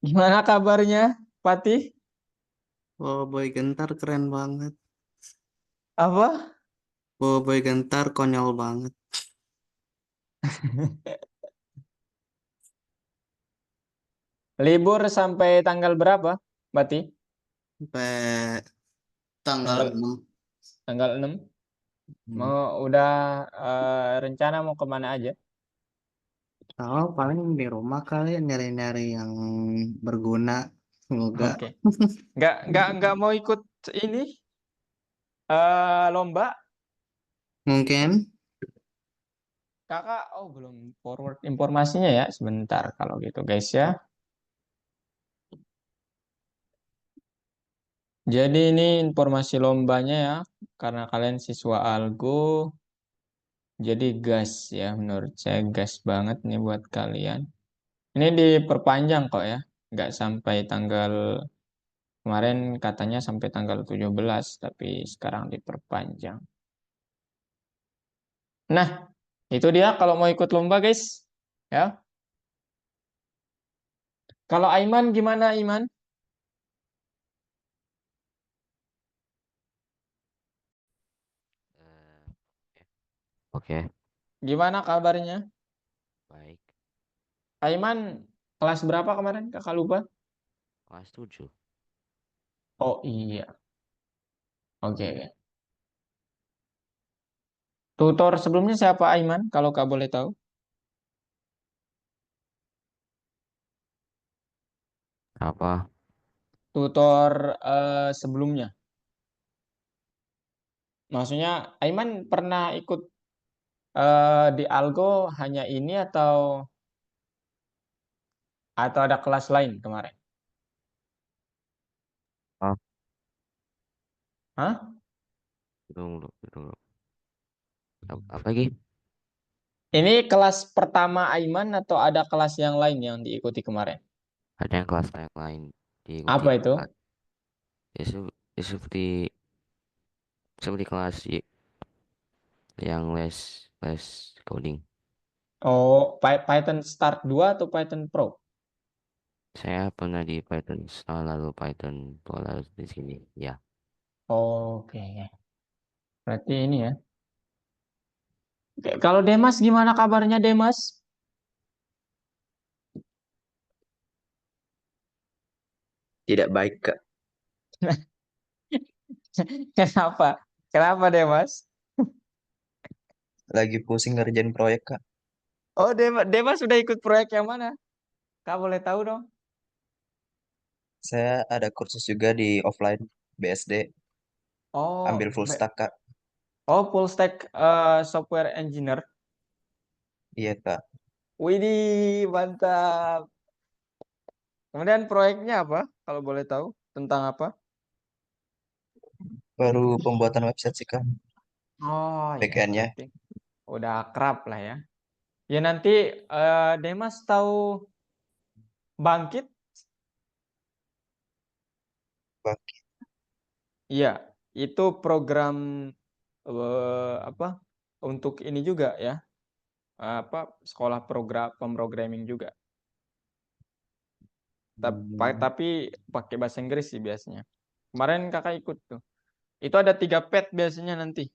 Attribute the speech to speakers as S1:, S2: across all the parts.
S1: Gimana kabarnya, Patih?
S2: Oh Boy Gentar keren banget.
S1: Apa?
S2: Oh Boy Gentar konyol banget.
S1: Libur sampai tanggal berapa, Patih?
S2: Sampai tanggal
S1: Tanggal
S2: 6.
S1: tanggal 6.
S2: Hmm.
S1: Mau udah rencana mau kemana aja?
S2: Tahu paling di rumah kali ya, nyari-nyari yang berguna. Semoga.
S1: Oke. Nggak mau ikut ini lomba?
S2: Mungkin.
S1: Kakak, oh belum forward informasinya ya. Sebentar kalau gitu, guys ya. Jadi ini informasi lombanya ya. Karena kalian siswa Algo, jadi gas ya. Menurut saya gas banget nih buat kalian. Ini diperpanjang kok ya. Nggak sampai tanggal kemarin katanya sampai tanggal 17, tapi sekarang diperpanjang. Nah, itu dia kalau mau ikut lomba, guys. Ya. Kalau Aiman gimana, Aiman?
S3: Eh, Oke,
S1: Gimana kabarnya?
S3: baik.
S1: Aiman kelas berapa kemarin? Kakak lupa.
S3: Kelas 7.
S1: Oh iya. Oke. Tutor sebelumnya siapa, Aiman? Kalau Kak boleh tahu.
S3: Apa?
S1: Tutor sebelumnya. Maksudnya Aiman pernah ikut di Algo hanya ini atau ada kelas lain kemarin?
S3: Oh,
S1: Hah?
S3: tunggu, tunggu. Apa lagi?
S1: Ini kelas pertama Aiman atau ada kelas yang lain yang diikuti kemarin?
S3: Ada yang kelas yang lain diikuti.
S1: Apa itu?
S3: Ya, seperti seperti kelas yang les coding.
S1: Oh, Python Start 2 atau Python Pro?
S3: Saya pernah di Python lalu Python Pro lalu di sini. Ya,
S1: Oke. Berarti ini ya. Oke, kalau Demas gimana kabarnya, Demas?
S4: Tidak baik, Kak.
S1: Kenapa? Kenapa, Demas?
S4: Lagi pusing ngerjain proyek, Kak.
S1: Oh, Demas sudah ikut proyek yang mana? Kak boleh tahu dong?
S4: Saya ada kursus juga di offline BSD, ambil
S1: Oh,
S4: full stack, Kak.
S1: full stack software engineer.
S4: Iya, Kak.
S1: Widih, mantap. Kemudian proyeknya apa? Kalau boleh tahu tentang apa?
S4: Baru pembuatan website sih, Kak.
S1: Oh ya,
S4: Backend-nya.
S1: berarti udah akrab lah ya. Ya nanti Demas tahu Bangkit?
S4: Bak.
S1: Iya, itu program apa? Untuk ini juga ya, apa sekolah program pemrogramming juga.
S4: Hmm.
S1: Tapi pakai bahasa Inggris sih biasanya. Kemarin kakak ikut tuh. Itu ada 3 pet biasanya nanti,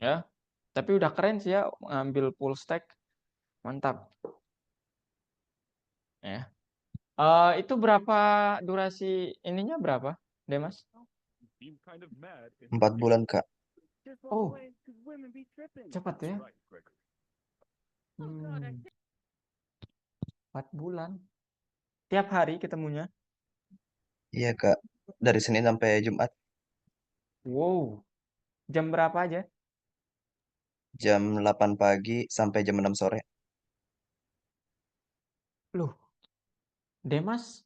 S1: ya. Tapi udah keren sih ya, ngambil full stack, mantap. Ya. Itu berapa durasi ininya berapa, Demas?
S4: 4 bulan, Kak.
S1: Oh, cepat ya. 4 bulan. Tiap hari ketemunya.
S4: Iya, Kak. Dari Senin sampai Jumat,
S1: Wow, jam berapa aja?
S4: jam 8 pagi sampai jam 6 sore.
S1: Loh, Demas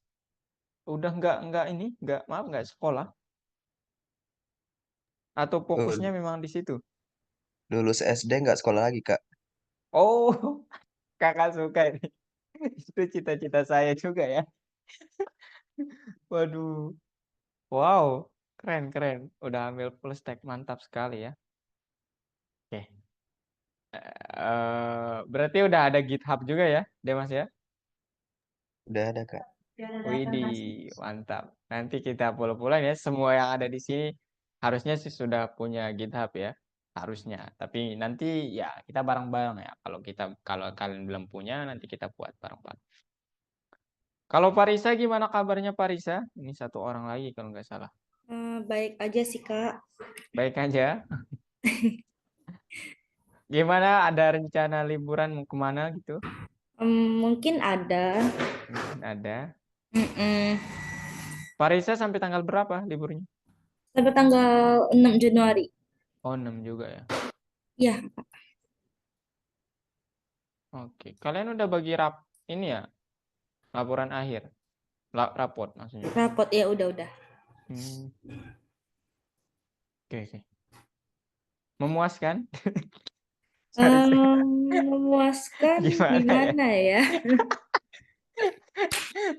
S1: udah nggak ini, nggak maaf nggak sekolah atau fokusnya
S4: Eh,
S1: memang di situ?
S4: Lulus SD nggak sekolah lagi, Kak.
S1: Oh, kakak suka ini. Itu cita-cita saya juga ya. Waduh, wow, keren keren. Udah ambil full stack, mantap sekali ya. Oke, berarti udah ada GitHub juga ya, Demas ya?
S4: Udah ada, Kak.
S1: Widih, mantap. Nanti kita pulang-pulang ya. Semua yang ada di sini harusnya sih sudah punya GitHub ya. Harusnya. Tapi nanti ya kita bareng-bareng ya. Kalau kalian belum punya nanti kita buat bareng-bareng. Kalau Parisa gimana kabarnya Parisa? Ini satu orang lagi kalau nggak salah.
S5: Baik aja sih, Kak.
S1: Baik aja. Gimana? Ada rencana liburan mau kemana gitu?
S5: Mungkin ada.
S1: Mungkin ada.
S5: Mm-mm.
S1: Parisa sampai tanggal berapa liburnya?
S5: Sampai tanggal 6 Januari.
S1: Oh, 6 juga ya.
S5: Iya,
S1: Oke. Kalian udah bagi ini ya? Laporan akhir. Raport maksudnya.
S5: rapot ya udah.
S1: Hmm. Oke. Memuaskan? Sorry.
S5: Memuaskan
S1: Gimana ya?
S5: gimana ya?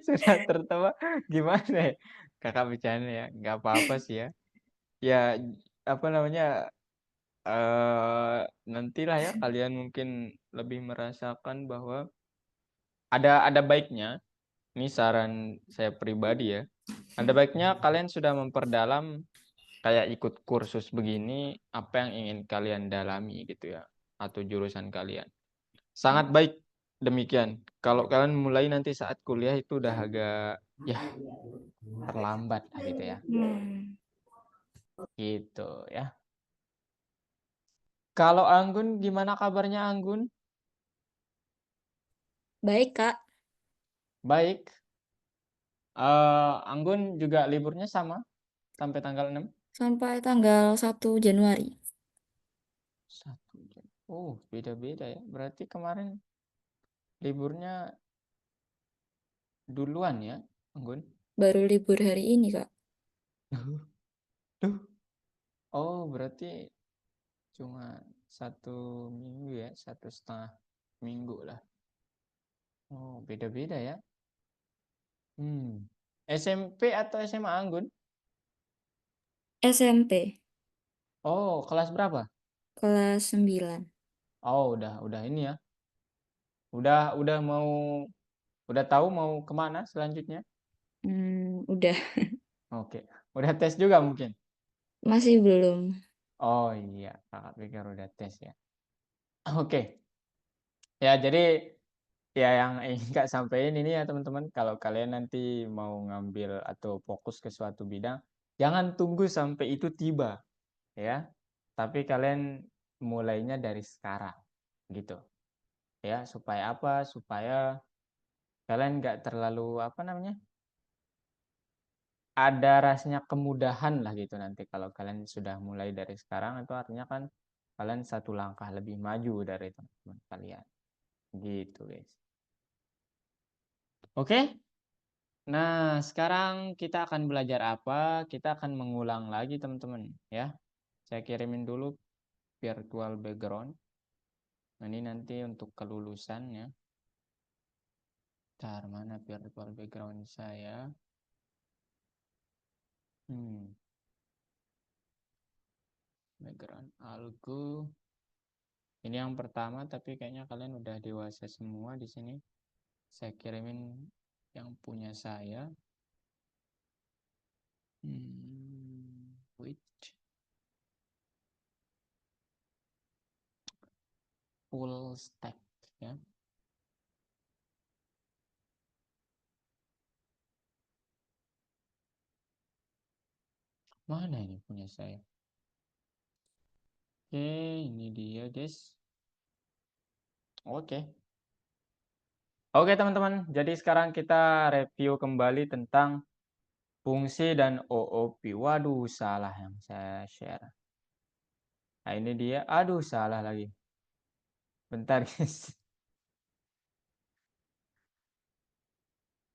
S1: Sudah tertawa gimana ya? Kakak bercanda ya. Nggak apa-apa sih ya. Ya apa namanya? Nantilah ya kalian mungkin lebih merasakan bahwa ada baiknya. Ini saran saya pribadi ya. Ada baiknya kalian sudah memperdalam kayak ikut kursus begini apa yang ingin kalian dalami gitu ya, atau jurusan kalian. Sangat baik demikian. Kalau kalian mulai nanti saat kuliah itu udah agak ya terlambat lah gitu ya. Gitu ya. Kalau Anggun gimana kabarnya Anggun?
S5: Baik, Kak.
S1: Baik. Anggun juga liburnya sama sampai tanggal 6?
S5: Sampai tanggal 1 Januari.
S1: 1 jam. Oh, beda-beda ya. Berarti kemarin liburnya duluan ya, Anggun?
S5: Baru libur hari ini, Kak.
S1: Duh. Oh, berarti cuma 1 minggu ya, 1,5 minggu lah. Oh, beda-beda ya. SMP atau SMA Anggun?
S5: SMP,
S1: Oh, kelas berapa?
S5: kelas 9.
S1: Oh, udah ini ya. Udah tahu mau kemana selanjutnya?
S5: Udah.
S1: Oke. Udah tes juga mungkin?
S5: Masih belum.
S1: Oh iya, kakak pikir udah tes ya. Oke. Ya, jadi ya yang ingin Kak sampaikan ini ya teman-teman, kalau kalian nanti mau ngambil atau fokus ke suatu bidang, jangan tunggu sampai itu tiba, ya. Tapi kalian mulainya dari sekarang, gitu. Ya, supaya apa? Supaya kalian nggak terlalu apa namanya? Ada rasanya kemudahan lah gitu nanti kalau kalian sudah mulai dari sekarang, itu artinya kan kalian satu langkah lebih maju dari teman-teman kalian. Gitu, guys. Oke? Nah, sekarang kita akan belajar apa? Kita akan mengulang lagi, teman-teman, ya. Saya kirimin dulu virtual background. Nah, ini nanti untuk kelulusan ya. Bentar, mana virtual background saya? Background algo. Ini yang pertama, tapi kayaknya kalian udah dewasa semua di sini. Saya kirimin yang punya saya. Which full stack ya. Mana ini punya saya? Oke, ini dia, guys. Oke. Oke, teman-teman. Jadi sekarang kita review kembali tentang fungsi dan OOP. Waduh, salah yang saya share. Nah, ini dia. Aduh, salah lagi. Bentar, guys.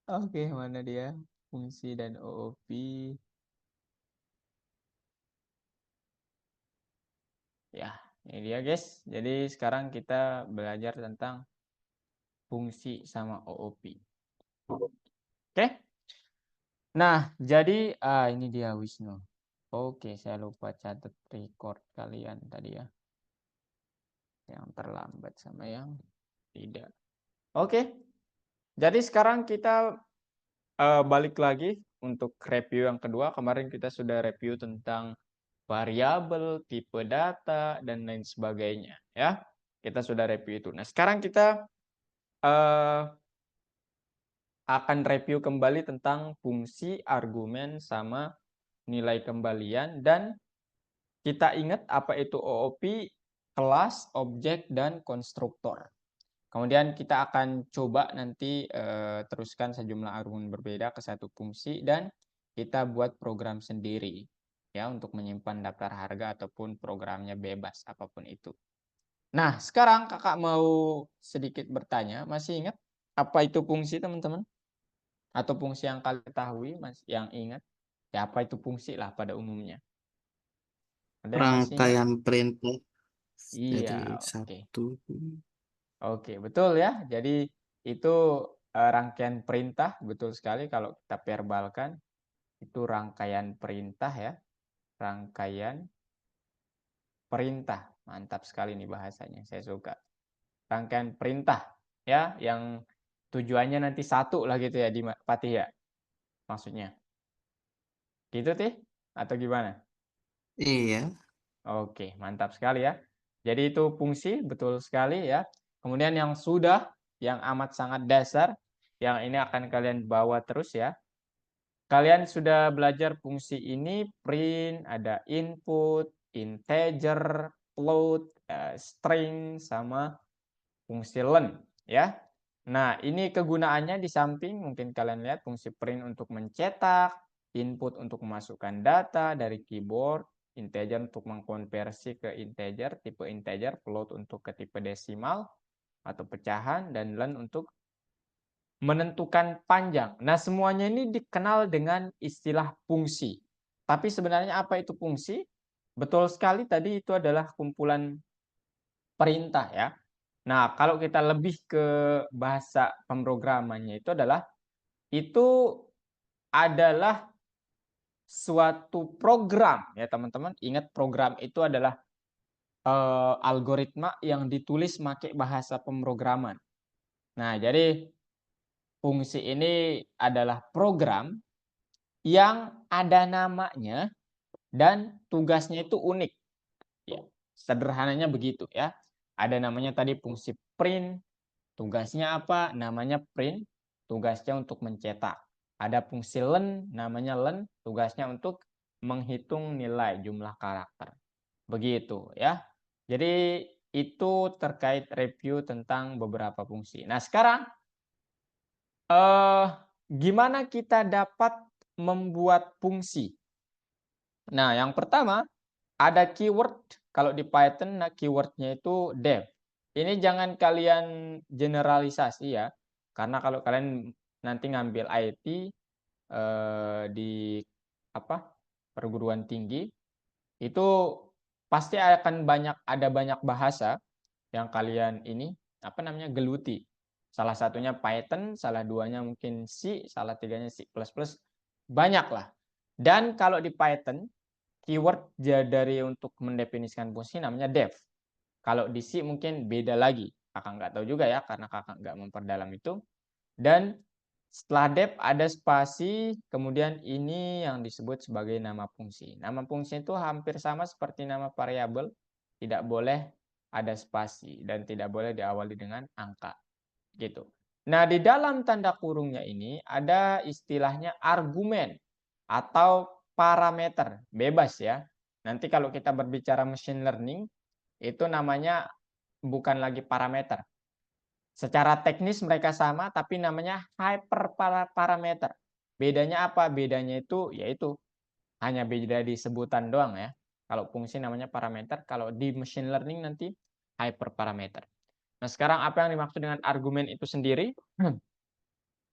S1: Oke, mana dia? Fungsi dan OOP. Ya, ini dia, guys. Jadi sekarang kita belajar tentang fungsi sama OOP. Oke? Nah, jadi ini dia Wisnu. Oke, saya lupa catat record kalian tadi ya. Yang terlambat sama yang tidak. Oke. Jadi sekarang kita balik lagi untuk review yang kedua. Kemarin kita sudah review tentang variabel, tipe data, dan lain sebagainya. Ya, kita sudah review itu. Nah, sekarang kita akan review kembali tentang fungsi, argumen, sama nilai kembalian. Dan kita ingat apa itu OOP, kelas, objek, dan konstruktor. Kemudian kita akan coba nanti teruskan sejumlah argumen berbeda ke satu fungsi dan kita buat program sendiri ya untuk menyimpan daftar harga ataupun programnya bebas apapun itu. Nah, sekarang Kakak mau sedikit bertanya, masih ingat apa itu fungsi, teman-teman? Atau fungsi yang kalian ketahui, yang ingat? Ya, apa itu fungsi lah pada umumnya? Ada yang masih ingat?
S2: Rangkaian perintah
S1: Iya,
S2: dari
S1: oke.
S2: satu.
S1: Oke, betul ya. Jadi itu rangkaian perintah, betul sekali kalau kita verbalkan. Itu rangkaian perintah ya. Rangkaian perintah. Mantap sekali nih bahasanya, saya suka. Rangkaian perintah ya, yang tujuannya nanti satu lah gitu ya di Patih ya. Maksudnya. Gitu Tih? Atau gimana?
S2: Iya,
S1: Oke, mantap sekali ya. Jadi itu fungsi, betul sekali ya. Kemudian yang sudah, yang amat sangat dasar, yang ini akan kalian bawa terus ya. Kalian sudah belajar fungsi ini, print, ada input, integer, float, string, sama fungsi len ya. Nah, ini kegunaannya di samping mungkin kalian lihat fungsi print untuk mencetak, input untuk memasukkan data dari keyboard, integer untuk mengkonversi ke integer, tipe integer, float untuk ke tipe desimal atau pecahan, dan len untuk menentukan panjang. Nah, semuanya ini dikenal dengan istilah fungsi. Tapi sebenarnya apa itu fungsi? Betul sekali tadi itu adalah kumpulan perintah ya. Nah, kalau kita lebih ke bahasa pemrogramannya itu adalah suatu program ya teman-teman. Ingat program itu adalah algoritma yang ditulis pakai bahasa pemrograman. Nah, jadi fungsi ini adalah program yang ada namanya dan tugasnya itu unik. Ya, sederhananya begitu ya. Ada namanya tadi fungsi print, tugasnya apa? Namanya print, tugasnya untuk mencetak. Ada fungsi len, namanya len, tugasnya untuk menghitung nilai jumlah karakter. Begitu ya. Jadi itu terkait review tentang beberapa fungsi. Nah, sekarang gimana kita dapat membuat fungsi? Nah, yang pertama ada keyword. Kalau di Python, nah keywordnya itu def. Ini jangan kalian generalisasi ya, karena kalau kalian nanti ngambil IT di perguruan tinggi, itu pasti akan ada banyak bahasa yang kalian geluti. Salah satunya Python, salah duanya mungkin C, salah tiganya C++, banyak lah. Dan kalau di Python, keyword dari untuk mendefinisikan fungsi namanya def. Kalau di C mungkin beda lagi. Kakak nggak tahu juga ya, karena kakak nggak memperdalam itu. Dan setelah def ada spasi, kemudian ini yang disebut sebagai nama fungsi. Nama fungsi itu hampir sama seperti nama variabel, tidak boleh ada spasi dan tidak boleh diawali dengan angka. Gitu. Nah, di dalam tanda kurungnya ini ada istilahnya argumen atau parameter, bebas ya. Nanti kalau kita berbicara machine learning, itu namanya bukan lagi parameter. Secara teknis mereka sama, tapi namanya hyperparameter. Bedanya apa? Bedanya itu yaitu hanya beda di sebutan doang ya. Kalau fungsi namanya parameter, kalau di machine learning nanti hyperparameter. Nah, sekarang apa yang dimaksud dengan argumen itu sendiri?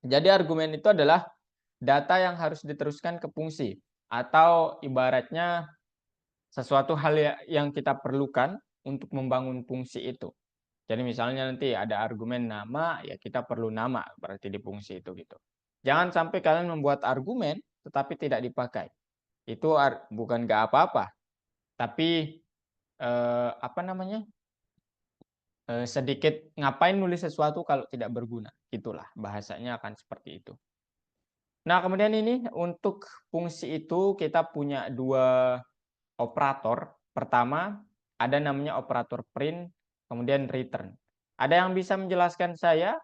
S1: Jadi argumen itu adalah data yang harus diteruskan ke fungsi, atau ibaratnya sesuatu hal yang kita perlukan untuk membangun fungsi itu. Jadi misalnya nanti ada argumen nama, ya kita perlu nama berarti di fungsi itu gitu. Jangan sampai kalian membuat argumen tetapi tidak dipakai. Itu bukan nggak apa-apa, tapi sedikit ngapain nulis sesuatu kalau tidak berguna. Itulah bahasanya akan seperti itu. Nah, kemudian ini untuk fungsi itu kita punya dua operator. Pertama, ada namanya operator print, kemudian return. Ada yang bisa menjelaskan saya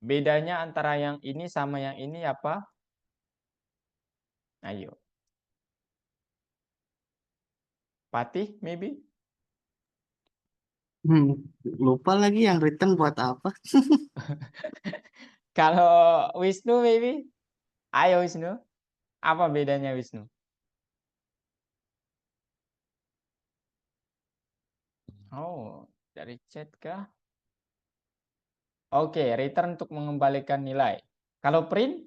S1: bedanya antara yang ini sama yang ini apa? Ayo. Patih, maybe?
S2: Lupa lagi yang return buat apa.
S1: Kalau Wisnu, maybe? Ayo Wisnu. Apa bedanya Wisnu? Oh, dari chat kah? Oke, return untuk mengembalikan nilai. Kalau print?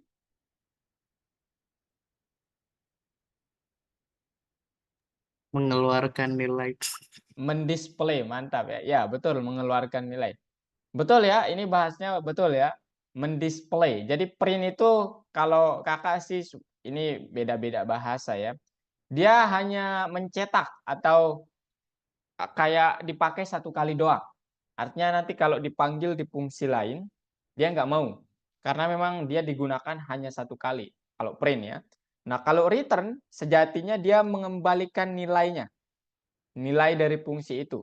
S2: Mengeluarkan nilai.
S1: Mendisplay, mantap ya. Ya, betul, mengeluarkan nilai. Betul ya, ini bahasnya betul ya. Mendisplay. Jadi print itu kalau kakak sih ini beda-beda bahasa ya. Dia hanya mencetak atau kayak dipakai satu kali doang. Artinya nanti kalau dipanggil di fungsi lain, dia nggak mau. Karena memang dia digunakan hanya satu kali. Kalau print ya. Nah, kalau return, sejatinya dia mengembalikan nilainya. Nilai dari fungsi itu.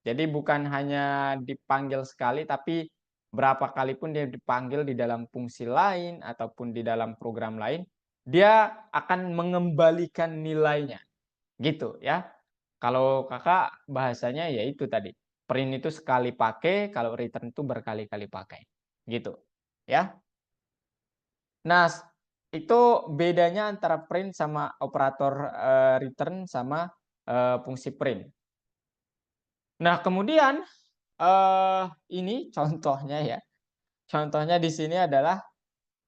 S1: Jadi bukan hanya dipanggil sekali, tapi berapa kali pun dia dipanggil di dalam fungsi lain ataupun di dalam program lain, dia akan mengembalikan nilainya. Gitu ya. Kalau kakak bahasanya ya itu tadi. Print itu sekali pakai, kalau return itu berkali-kali pakai. Gitu. Ya. Nah, itu bedanya antara print sama operator return sama fungsi print. Nah, kemudian ini contohnya ya. Contohnya di sini adalah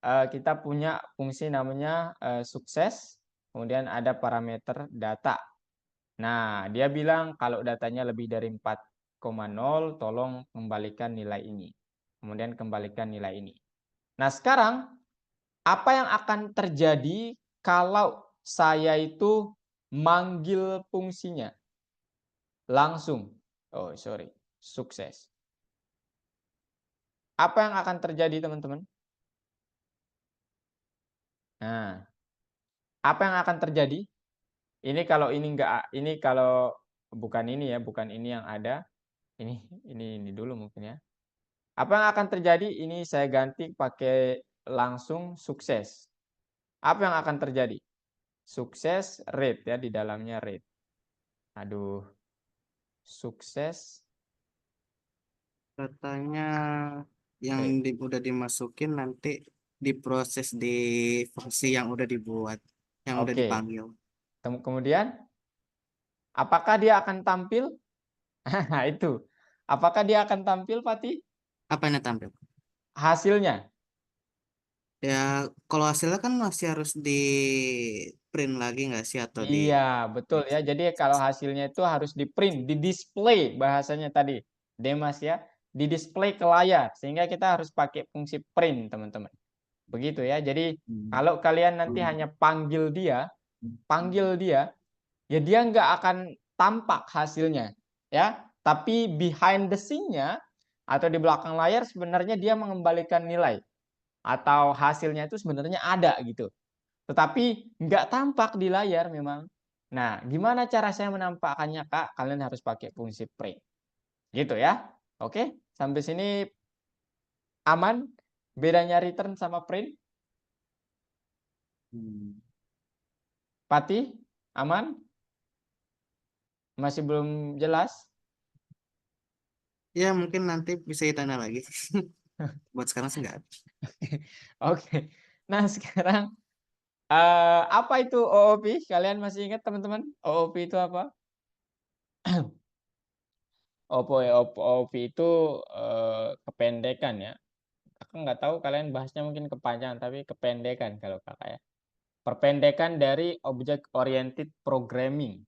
S1: kita punya fungsi namanya sukses, kemudian ada parameter data. Nah, dia bilang kalau datanya lebih dari 4,0, tolong kembalikan nilai ini. Kemudian kembalikan nilai ini. Nah, sekarang apa yang akan terjadi kalau saya itu manggil fungsinya langsung? Oh, sorry. Sukses. Apa yang akan terjadi, teman-teman? Nah, apa yang akan terjadi? Ini kalau bukan ini ya, bukan ini yang ada. Ini dulu mungkin ya. Apa yang akan terjadi? Ini saya ganti pakai langsung sukses. Apa yang akan terjadi? Sukses rate ya, di dalamnya rate. Aduh. Sukses.
S2: Katanya yang
S1: Rate.
S2: udah dimasukin nanti diproses di fungsi yang udah dibuat, yang udah
S1: Oke.
S2: dipanggil.
S1: Kemudian apakah dia akan tampil? Nah, itu. Apakah dia akan tampil, Pati?
S2: Apa yang tampil?
S1: Hasilnya.
S2: Ya, kalau hasilnya kan masih harus di print lagi nggak sih atau di
S1: Iya, betul ya. Jadi kalau hasilnya itu harus di-print, di-display bahasanya tadi. Demas ya. Di-display ke layar. Sehingga kita harus pakai fungsi print, teman-teman. Begitu ya. Jadi kalau kalian nanti hanya panggil dia, ya dia nggak akan tampak hasilnya. Ya. Tapi behind the scene-nya atau di belakang layar sebenarnya dia mengembalikan nilai. Atau hasilnya itu sebenarnya ada gitu. Tetapi nggak tampak di layar memang. Nah, gimana cara saya menampakkannya, Kak? Kalian harus pakai fungsi print. Gitu ya. Oke, sampai sini aman? Bedanya return sama print? Pati, aman? Masih belum jelas?
S2: Ya, mungkin nanti bisa ditanya lagi. Buat sekarang sih nggak ada.
S1: Oke. Nah, sekarang apa itu OOP? Kalian masih ingat, teman-teman? OOP itu apa? OOP itu kependekan ya. Aku nggak tahu kalian bahasnya mungkin kepanjangan, tapi kependekan kalau kakak ya. Perpendekan dari Object Oriented Programming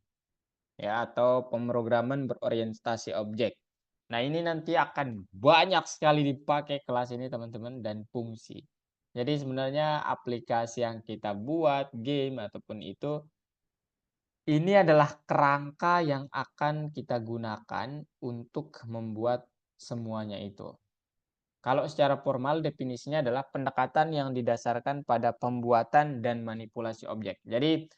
S1: ya, atau pemrograman berorientasi objek. Nah, ini nanti akan banyak sekali dipakai kelas ini teman-teman, dan fungsi. Jadi sebenarnya aplikasi yang kita buat, game ataupun itu, ini adalah kerangka yang akan kita gunakan untuk membuat semuanya itu. Kalau secara formal definisinya adalah pendekatan yang didasarkan pada pembuatan dan manipulasi objek. Jadi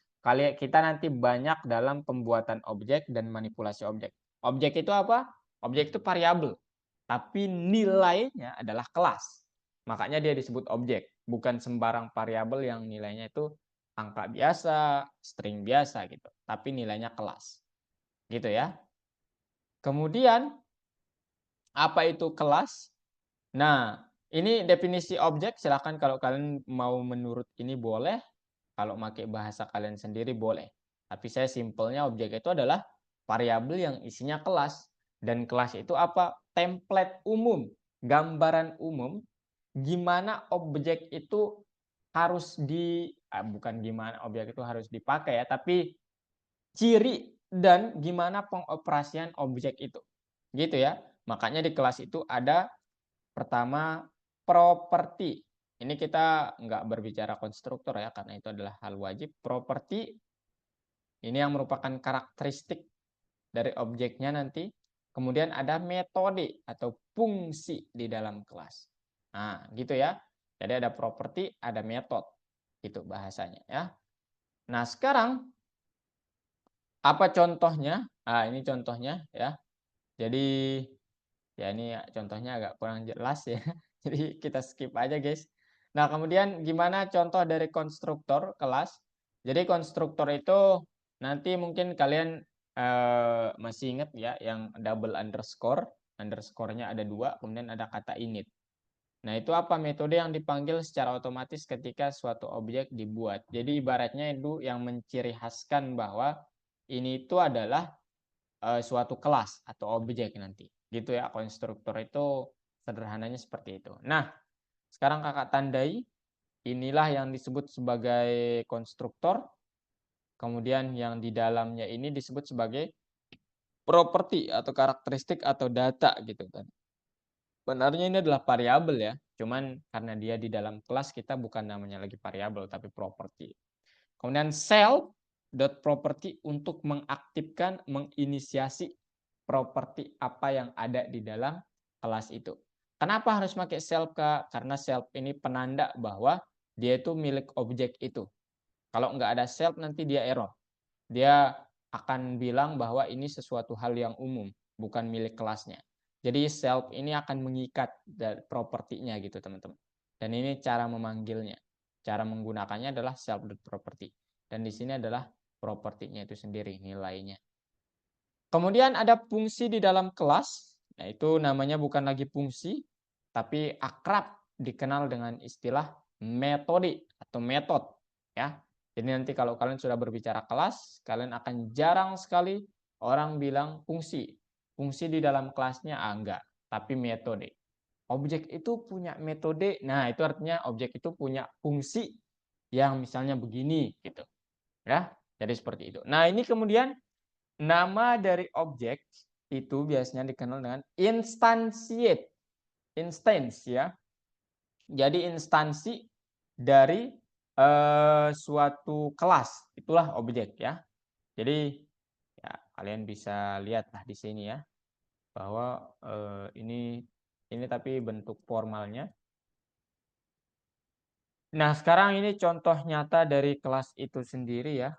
S1: kita nanti banyak dalam pembuatan objek dan manipulasi objek. Objek itu apa? Objek itu variabel, tapi nilainya adalah kelas. Makanya dia disebut objek, bukan sembarang variabel yang nilainya itu angka biasa, string biasa gitu, tapi nilainya kelas. Gitu ya. Kemudian apa itu kelas? Nah, ini definisi objek, silahkan kalau kalian mau menurut ini boleh, kalau pakai bahasa kalian sendiri boleh. Tapi saya simpelnya objek itu adalah variabel yang isinya kelas. Dan kelas itu apa? Template umum, gambaran umum, gimana objek itu harus bukan gimana objek itu harus dipakai ya, tapi ciri dan gimana pengoperasian objek itu. Gitu ya. Makanya di kelas itu ada pertama, properti. Ini kita nggak berbicara konstruktor ya, karena itu adalah hal wajib. Properti ini yang merupakan karakteristik dari objeknya nanti. Kemudian ada metode atau fungsi di dalam kelas. Nah, gitu ya. Jadi ada properti, ada metode. Itu bahasanya ya. Nah, sekarang apa contohnya? Nah, ini contohnya ya. Jadi ya ini contohnya agak kurang jelas ya. Jadi kita skip aja guys. Nah kemudian gimana contoh dari konstruktor kelas. Jadi konstruktor itu nanti mungkin kalian masih ingat ya yang double underscore. Underscore-nya ada 2, kemudian ada kata init. Nah itu apa metode yang dipanggil secara otomatis ketika suatu objek dibuat. Jadi ibaratnya itu yang menciri khaskan bahwa ini itu adalah suatu kelas atau objek nanti. Gitu ya, konstruktor itu sederhananya seperti itu. Nah, sekarang kakak tandai, inilah yang disebut sebagai konstruktor, kemudian yang di dalamnya ini disebut sebagai properti atau karakteristik atau data gitu kan. Sebenarnya ini adalah variabel ya, cuman karena dia di dalam kelas kita bukan namanya lagi variabel tapi properti. Kemudian self dot property untuk mengaktifkan, menginisiasi properti apa yang ada di dalam kelas itu. Kenapa harus pakai self, Kak? Karena self ini penanda bahwa dia itu milik objek itu. Kalau nggak ada self nanti dia error. Dia akan bilang bahwa ini sesuatu hal yang umum, bukan milik kelasnya. Jadi self ini akan mengikat propertinya gitu teman-teman. Dan ini cara memanggilnya. Cara menggunakannya adalah self.property. Dan di sini adalah propertinya itu sendiri, nilainya. Kemudian ada fungsi di dalam kelas, yaitu namanya bukan lagi fungsi, tapi akrab dikenal dengan istilah metode atau metode. Ya. Jadi nanti kalau kalian sudah berbicara kelas, kalian akan jarang sekali orang bilang fungsi. Fungsi di dalam kelasnya enggak, tapi metode. Objek itu punya metode, nah itu artinya objek itu punya fungsi yang misalnya begini gitu. Ya, jadi seperti itu. Nah, ini kemudian nama dari objek itu biasanya dikenal dengan instantiate. Instance ya. Jadi instansi dari suatu kelas. Itulah objek ya. Jadi ya kalian bisa lihatlah di sini ya bahwa ini tapi bentuk formalnya. Nah, sekarang ini contoh nyata dari kelas itu sendiri ya.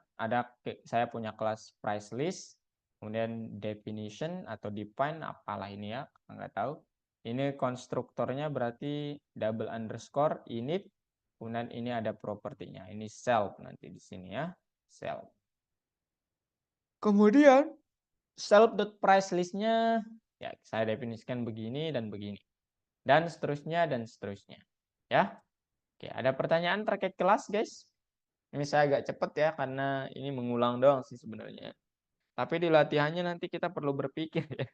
S1: Saya punya kelas price list, kemudian definition atau define apalah ini ya, nggak tahu. Ini konstruktornya berarti double underscore init, kemudian ini ada propertinya. Ini self nanti di sini ya, self. Kemudian self.price list-nya ya saya definisikan begini dan begini. Dan seterusnya dan seterusnya. Ya. Oke, ada pertanyaan terkait kelas, guys? Ini saya agak cepat ya, karena ini mengulang doang sih sebenarnya. Tapi di latihannya nanti kita perlu berpikir ya.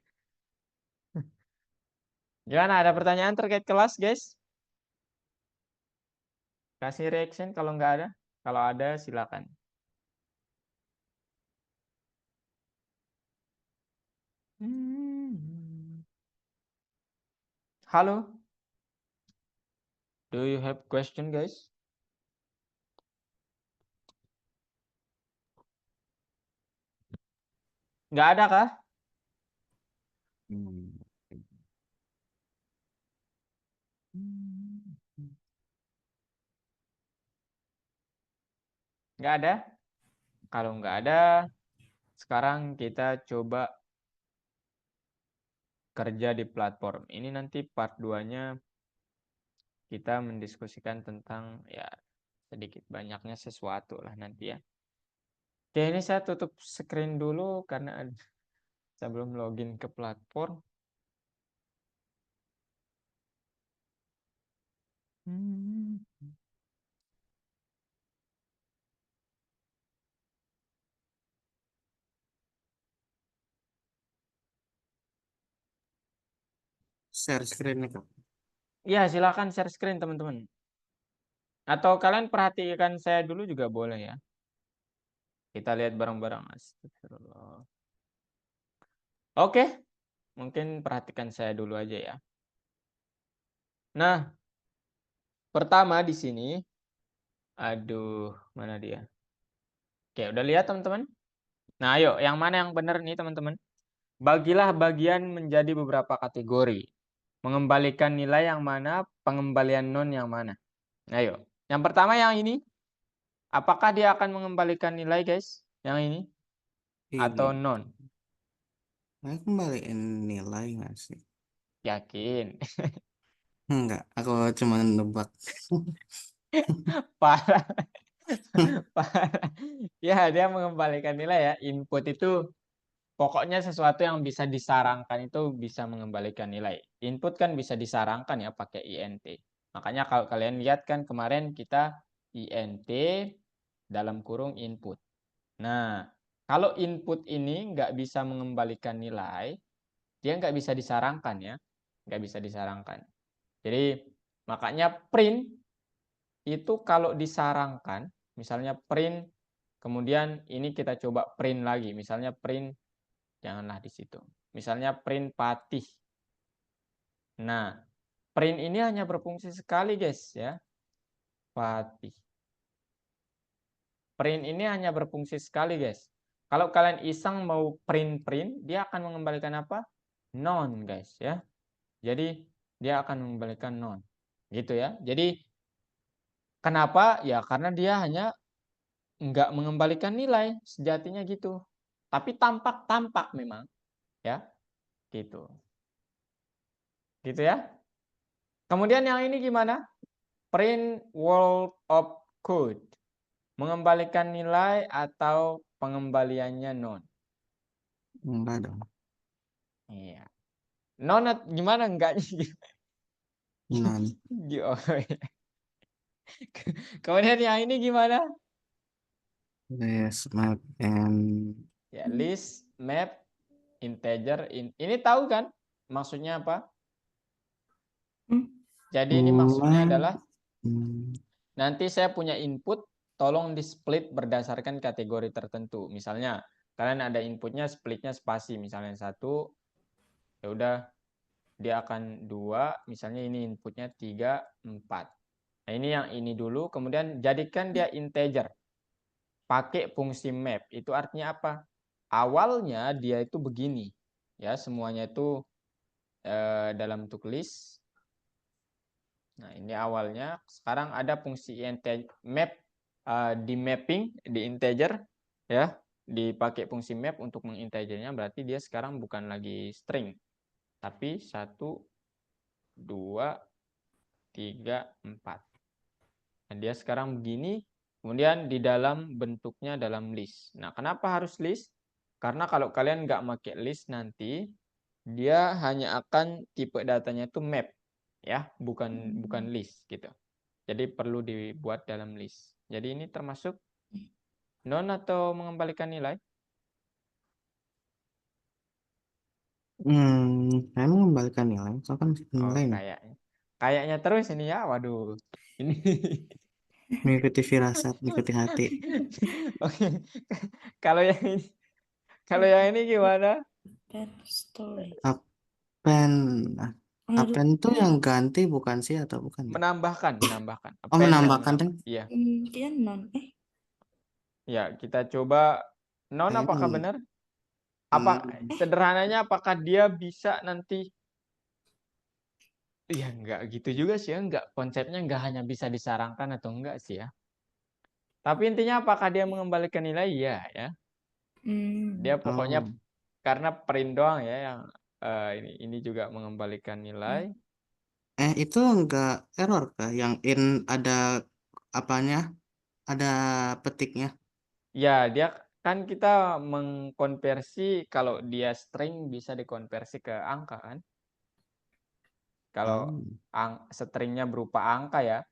S1: Gimana, ada pertanyaan terkait kelas, guys? Kasih reaction kalau nggak ada. Kalau ada, silakan. Halo? Do you have question, guys? Nggak ada kah? Nggak ada? Kalau nggak ada, sekarang kita coba kerja di platform. Ini nanti part 2-nya kita mendiskusikan tentang ya sedikit banyaknya sesuatu lah nanti ya. Oke, ini saya tutup screen dulu karena sebelum login ke platform.
S2: Share screen nih, Kak.
S1: Ya, silakan share screen teman-teman. Atau kalian perhatikan saya dulu juga boleh ya. Kita lihat bareng-bareng. Astagfirullah. Oke, mungkin perhatikan saya dulu aja ya. Nah, pertama di sini, aduh, mana dia? Oke, udah lihat teman-teman? Nah, ayo, yang mana yang benar nih teman-teman? Bagilah bagian menjadi beberapa kategori. Mengembalikan nilai yang mana, pengembalian non yang mana. Ayo, yang pertama yang ini. Apakah dia akan mengembalikan nilai, guys? Yang ini? Atau
S2: Ini.
S1: non?
S2: Saya kembaliin nilai nggak sih?
S1: Yakin?
S2: Enggak, aku cuma nebak.
S1: Parah. Parah. Ya, dia mengembalikan nilai ya. Input itu pokoknya sesuatu yang bisa disarankan itu bisa mengembalikan nilai. Input kan bisa disarankan ya pakai INT. Makanya kalau kalian lihat kan kemarin kita INT dalam kurung input. Nah, kalau input ini nggak bisa mengembalikan nilai, dia nggak bisa disarankan ya. Nggak bisa disarankan. Jadi makanya print itu kalau disarankan, misalnya print, kemudian ini kita coba print lagi. Misalnya print, janganlah di situ. Misalnya print patih. Nah, print ini hanya berfungsi sekali guys ya. Patih. Print ini hanya berfungsi sekali guys. Kalau kalian iseng mau print-print, dia akan mengembalikan apa? Non guys ya. Jadi dia akan mengembalikan non. Gitu ya. Jadi kenapa? Ya karena dia hanya nggak mengembalikan nilai sejatinya gitu. Tapi tampak memang ya. Gitu. Gitu ya. Kemudian yang ini gimana? Print world of code. Mengembalikan nilai atau pengembaliannya non?
S2: Enggak dong.
S1: Iya. Non gimana enggaknya?
S2: Non.
S1: Oh, iya. Kemudian yang ini gimana?
S2: List, map, and
S1: Ya, list, map, integer. Ini tahu kan maksudnya apa? Jadi ini maksudnya
S2: map.
S1: adalah
S2: Hmm,
S1: nanti saya punya input, tolong di split berdasarkan kategori tertentu. Misalnya kalian ada inputnya splitnya spasi, misalnya 1, ya udah dia akan 2, misalnya ini inputnya 3, 4. Nah ini yang ini dulu, kemudian jadikan dia integer. Pakai fungsi map, itu artinya apa? Awalnya dia itu begini, ya semuanya itu dalam bentuk list. Nah ini awalnya, sekarang ada fungsi integer map di mapping di integer, ya dipakai fungsi map untuk mengintegernya, berarti dia sekarang bukan lagi string, tapi 1, 2, 3, 4. Nah, dia sekarang begini, kemudian di dalam bentuknya dalam list. Nah, kenapa harus list? Karena kalau kalian nggak pakai list nanti, dia hanya akan tipe datanya itu map, ya, bukan list gitu. Jadi perlu dibuat dalam list. Jadi ini termasuk non atau mengembalikan nilai?
S2: saya mengembalikan nilai. Soalnya kan
S1: Oh,
S2: nilai nih.
S1: kayaknya terus ini ya. Waduh. Ini
S2: Mengikuti firasat, mengikuti hati.
S1: Oke. Kalau yang ini gimana?
S5: Story.
S2: Append.
S5: Aduh.
S2: Append tuh yang ganti bukan sih atau bukan?
S1: Menambahkan.
S2: Oh,
S1: Append yang
S2: menambahkan
S1: menambah.
S2: kan?
S1: Iya.
S5: Dia non.
S1: Ya, kita coba non
S2: Kayaknya
S1: apakah benar? Apa sederhananya apakah dia bisa nanti ya enggak gitu juga sih ya, enggak konsepnya enggak hanya bisa disarankan atau enggak sih ya. Tapi intinya apakah dia mengembalikan nilai? Iya ya. Dia pokoknya
S2: Oh.
S1: karena print doang ya yang ini juga mengembalikan nilai.
S2: Itu enggak error kah? Yang in ada apanya? Ada petiknya.
S1: Ya, dia kan kita mengkonversi kalau dia string bisa dikonversi ke angka kan. Kalau stringnya berupa angka ya.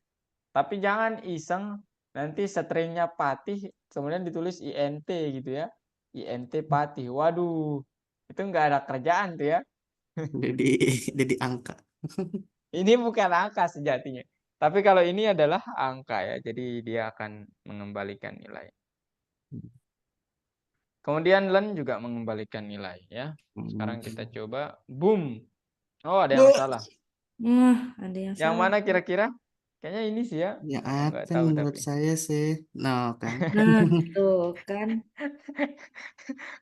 S1: Tapi jangan iseng nanti stringnya Patih kemudian ditulis INT gitu ya. INT Patih. Waduh, itu nggak ada kerjaan tuh ya.
S2: Jadi angka.
S1: Ini bukan angka sejatinya. Tapi kalau ini adalah angka ya. Jadi dia akan mengembalikan nilai. Kemudian len juga mengembalikan nilai ya. Sekarang kita coba. Boom. Oh, ada yang salah.
S5: Ada yang
S1: Yang
S5: salah.
S1: mana kira-kira? Kayaknya ini sih ya.
S2: Ya
S1: Nggak
S2: apa
S1: tahu
S2: menurut
S1: tapi.
S2: saya sih? No kan.
S5: Nah, tuh kan.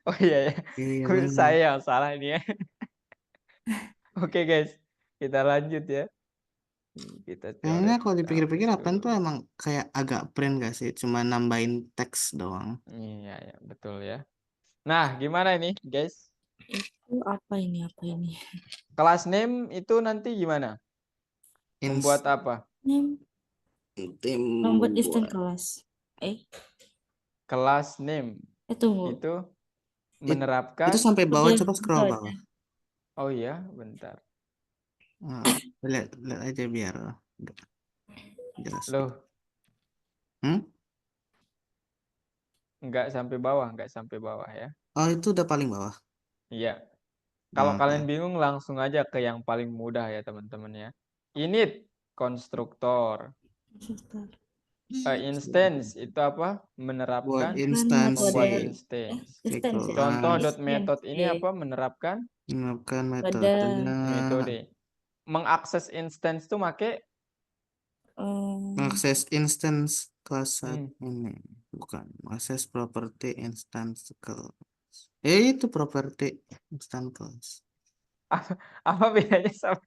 S1: Oh iya ya.
S2: Iya
S1: Khusus
S2: benar.
S1: saya yang salah ini ya. Oke guys, kita lanjut ya. Kita
S2: Kayaknya
S1: coret
S2: kalau dipikir-pikir
S1: hapus
S2: apa
S1: dulu.
S2: tuh emang kayak agak print gak sih? Cuma nambahin teks doang.
S1: Iya ya, betul ya. Nah, gimana ini guys?
S5: Itu apa ini? Apa ini?
S1: Kelas name itu nanti gimana? Membuat apa?
S5: Membuat instant kelas.
S1: Kelas name
S5: Tunggu.
S1: itu
S2: Itu
S1: menerapkan.
S2: sampai bawah,
S5: Udah,
S2: coba scroll
S5: udah.
S2: bawah.
S1: Oh iya, bentar.
S2: Lihat aja biar jelas.
S1: Loh,
S2: Hmm?
S1: nggak sampai bawah ya.
S2: Oh, itu udah paling bawah.
S1: Iya. Kalau
S2: Oke.
S1: kalian bingung langsung aja ke yang paling mudah ya teman-teman ya. Init konstruktor. Instance itu apa?
S2: Buat
S1: Menerapkan
S2: instance
S1: membuat
S2: si
S1: instance.
S5: Instance ya.
S1: Contoh
S2: kelas,
S1: dot method ini apa? Menerapkan
S2: menerapkan
S5: Pada
S1: metode. Mengakses instance tuh make
S2: akses instance kelas
S1: hmm,
S2: ini. Bukan. Akses property instance kelas. Itu property instance kelas.
S1: apa bedanya sama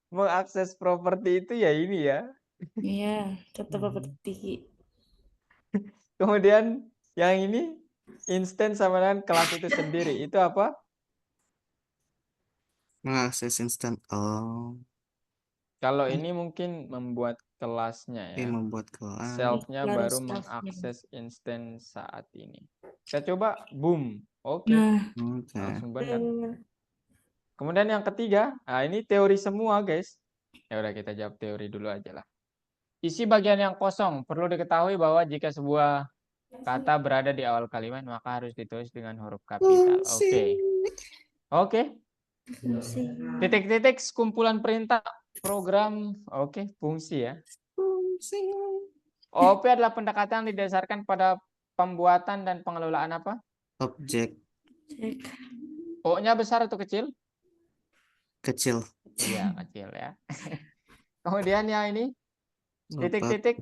S1: mengakses properti itu ya ini ya.
S5: Iya, contoh properti.
S1: Kemudian yang ini instance sama dengan kelas itu sendiri. Itu apa?
S2: Mengakses instance. Oh,
S1: Kalau ini mungkin membuat kelasnya
S2: ini
S1: ya.
S2: membuat kelas.
S1: Self-nya baru
S5: Kelas staffnya.
S1: mengakses instance saat ini. Kita coba boom. Oke,
S5: Nah,
S2: Oke.
S1: langsung benar. Kemudian yang ketiga, nah ini teori semua guys. Ya udah kita jawab teori dulu aja lah. Isi bagian yang kosong. Perlu diketahui bahwa jika sebuah kata berada di awal kalimat maka harus ditulis dengan huruf kapital. Oke. Oke. Titik-titik kumpulan perintah program. Oke, fungsi ya. OOP adalah pendekatan yang didasarkan pada pembuatan dan pengelolaan apa?
S2: Objek
S1: O-nya besar atau kecil?
S2: kecil.
S1: Iya, kecil ya. Kemudian yang ini titik-titik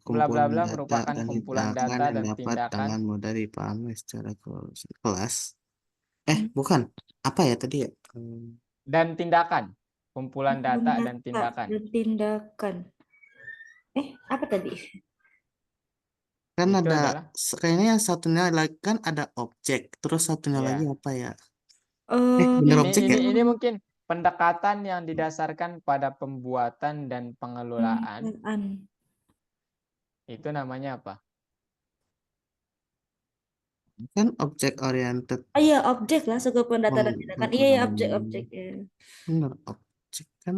S1: bla bla
S2: Kumpulan
S1: bla
S2: data
S1: merupakan
S2: dan
S1: kumpulan
S2: tindakan
S1: data
S2: yang
S1: dan
S2: dapat
S1: tindakan.
S2: dengan mudah dipahami secara kelas. Bukan. Apa ya tadi ya?
S1: Dan tindakan. Kumpulan data dan tindakan.
S5: Dan tindakan. Apa tadi?
S2: Kan
S1: Itu
S2: ada
S1: adalah
S2: kayaknya satunya lagi kan ada objek, terus satunya lagi
S1: ya.
S2: apa ya? Bener objek ya?
S1: Ini mungkin pendekatan yang didasarkan pada pembuatan dan pengelolaan. Itu namanya apa?
S2: Kan objek oriented.
S5: Iya, objek lah, segrupan data dan tindakan. Iya, objek-objek ya.
S2: Bener objek kan.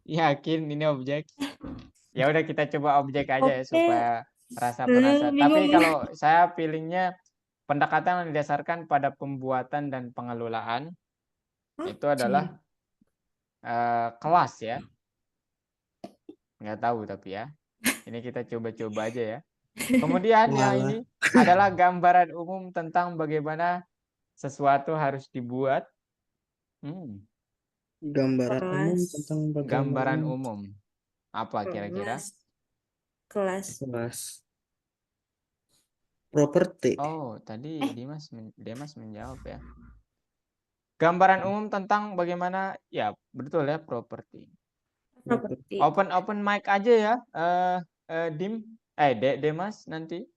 S1: Yakin ini objek? Ya udah kita coba objek aja ya
S5: Oke.
S1: supaya rasa penasaran. Tapi
S5: Bingung.
S1: kalau saya pilihnya pendekatan yang didasarkan pada pembuatan dan pengelolaan itu adalah kelas ya. Nggak tahu tapi ya. Ini kita coba-coba aja ya. Kemudian yang ini adalah gambaran umum tentang bagaimana sesuatu harus dibuat.
S2: Gambaran umum tentang
S1: Gambaran umum. Apa kira-kira?
S5: Kelas.
S2: Property.
S1: Oh, tadi Dimas menjawab ya. Gambaran umum tentang bagaimana, ya betul ya, properti. Open mic aja ya. Dim, Demas nanti.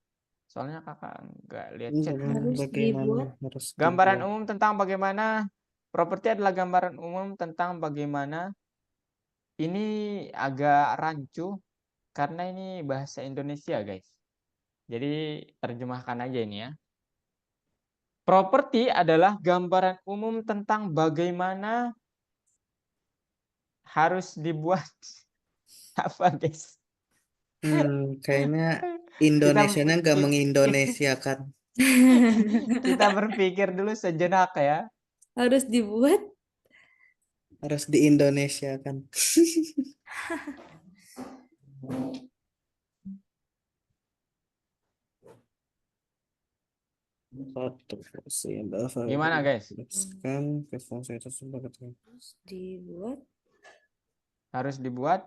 S1: Soalnya kakak nggak lihat chat.
S5: Harus
S2: Bagaimana
S5: dibuat.
S2: harus
S1: Gambaran
S2: dibuat.
S1: umum tentang bagaimana properti adalah gambaran umum tentang bagaimana. Ini agak rancu karena ini bahasa Indonesia, guys. Jadi terjemahkan aja ini ya. Properti adalah gambaran umum tentang bagaimana harus dibuat apa, guys?
S2: Kayaknya
S1: Kita
S2: Indonesianya nggak mengindonesiakan.
S1: kita berpikir dulu sejenak ya.
S5: Harus dibuat.
S2: Harus diindonesiakan. Satu versi yang dapat
S1: Gimana, guys?
S2: kan ke fungsi itu sebagai
S5: Harus dibuat.
S1: Harus dibuat.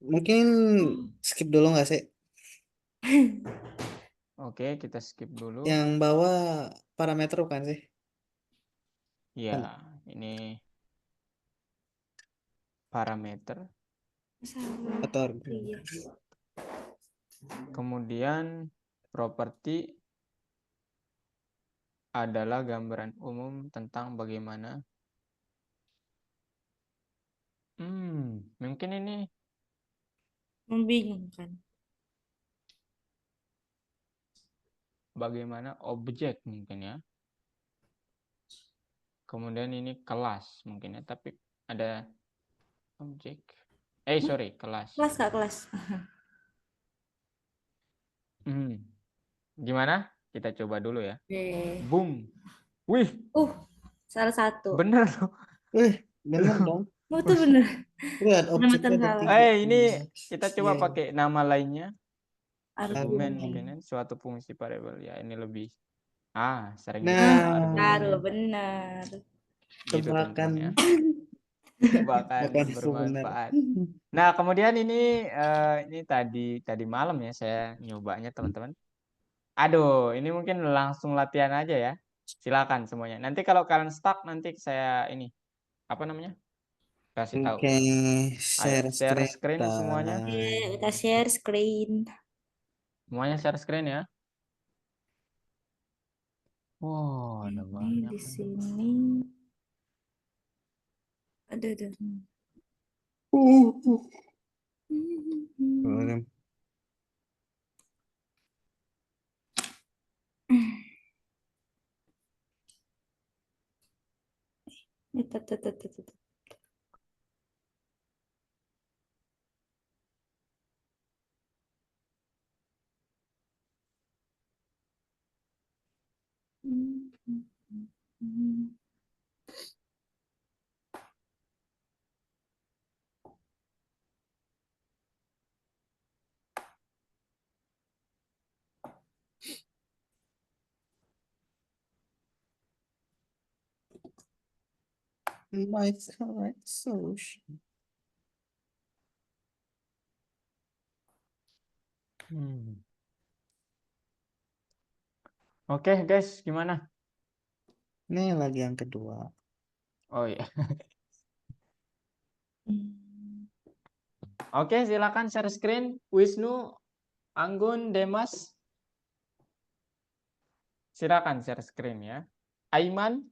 S2: mungkin skip dulu nggak sih?
S1: Oke, kita skip dulu.
S2: Yang bawah parameter bukan sih?
S1: Ya, ini parameter.
S5: Salah.
S2: Atau argumen?
S5: Iya.
S1: Kemudian properti adalah gambaran umum tentang bagaimana. Mungkin ini
S5: Membingungkan.
S1: bagaimana objek mungkin ya. Kemudian ini kelas mungkin ya, tapi ada objek. Sorry, kelas.
S5: Kelas Kak, kelas.
S1: Gimana? Kita coba dulu ya.
S5: Oke.
S1: Boom. Wih,
S5: Salah satu.
S1: bener.
S2: Bener dong.
S5: Oh, itu bener.
S2: Lihat objeknya ada
S5: salah.
S2: 3.
S1: Ini kita coba
S2: Iya.
S1: pakai nama lainnya.
S5: Argumen.
S1: Argumen mungkin kan suatu fungsi variabel ya, ini lebih sering
S2: Nah.
S1: disebut argumen.
S5: Baru benar.
S1: Gitu
S2: Tebakan.
S1: teman-teman ya. Tebakan
S2: Tebakan
S1: bermanfaat. Nah, kemudian ini tadi malam ya saya nyobanya teman-teman. Aduh, ini mungkin langsung latihan aja ya. Silakan semuanya. Nanti kalau kalian stuck nanti saya ini apa namanya? Kasih tahu.
S2: Oke,
S1: Ayo share
S2: screen
S1: screen semuanya.
S5: Oke, kita share screen.
S1: Semuanya share screen ya. Wow, ada
S5: Ini
S1: banyak.
S5: di sini. Ada.
S2: My correct solution.
S1: Oke, guys, gimana?
S2: Ini lagi yang kedua.
S1: Oh iya. Oke, silakan share screen. Wisnu, Anggun, Demas. Silakan share screen ya. Aiman.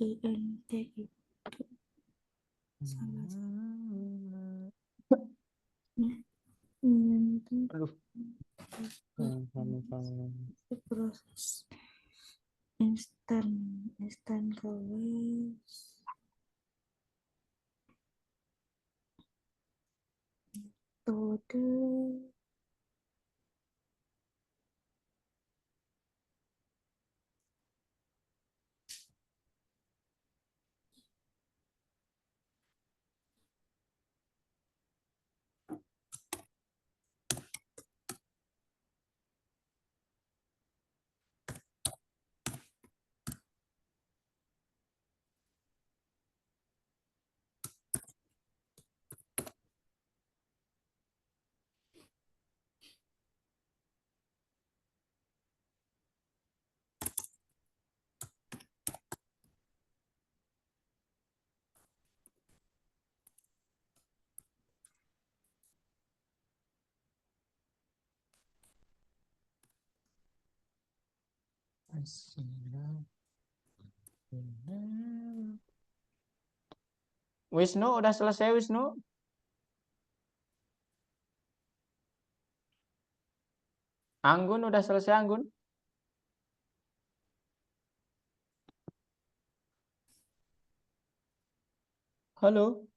S5: INT itu salah proses instan collect metode
S1: Wisnu, udah selesai Wisnu? Anggun, udah selesai Anggun? Halo?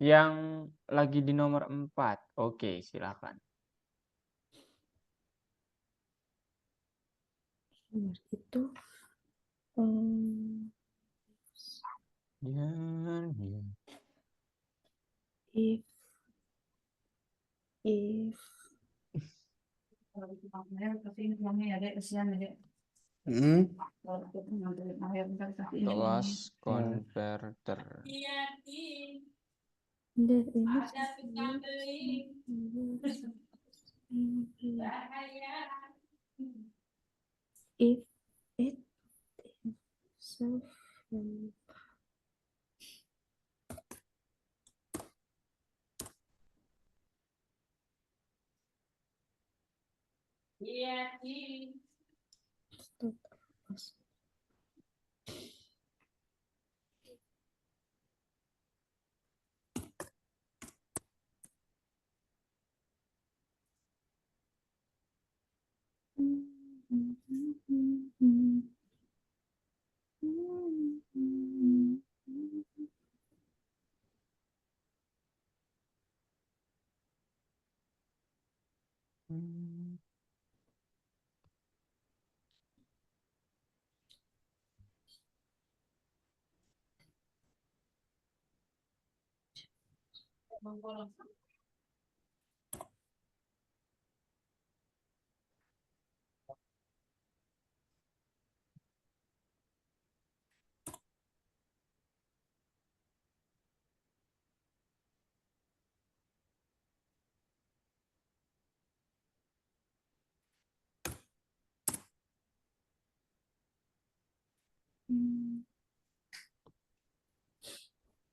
S1: Yang lagi di nomor 4. Oke, silakan.
S5: Itu
S1: Ya,
S5: if
S1: Loss converter.
S5: if it self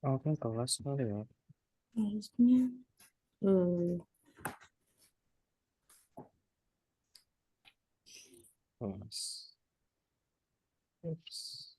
S2: Oke, kelas kali ya.
S5: harusnya
S2: Kelas. Oops.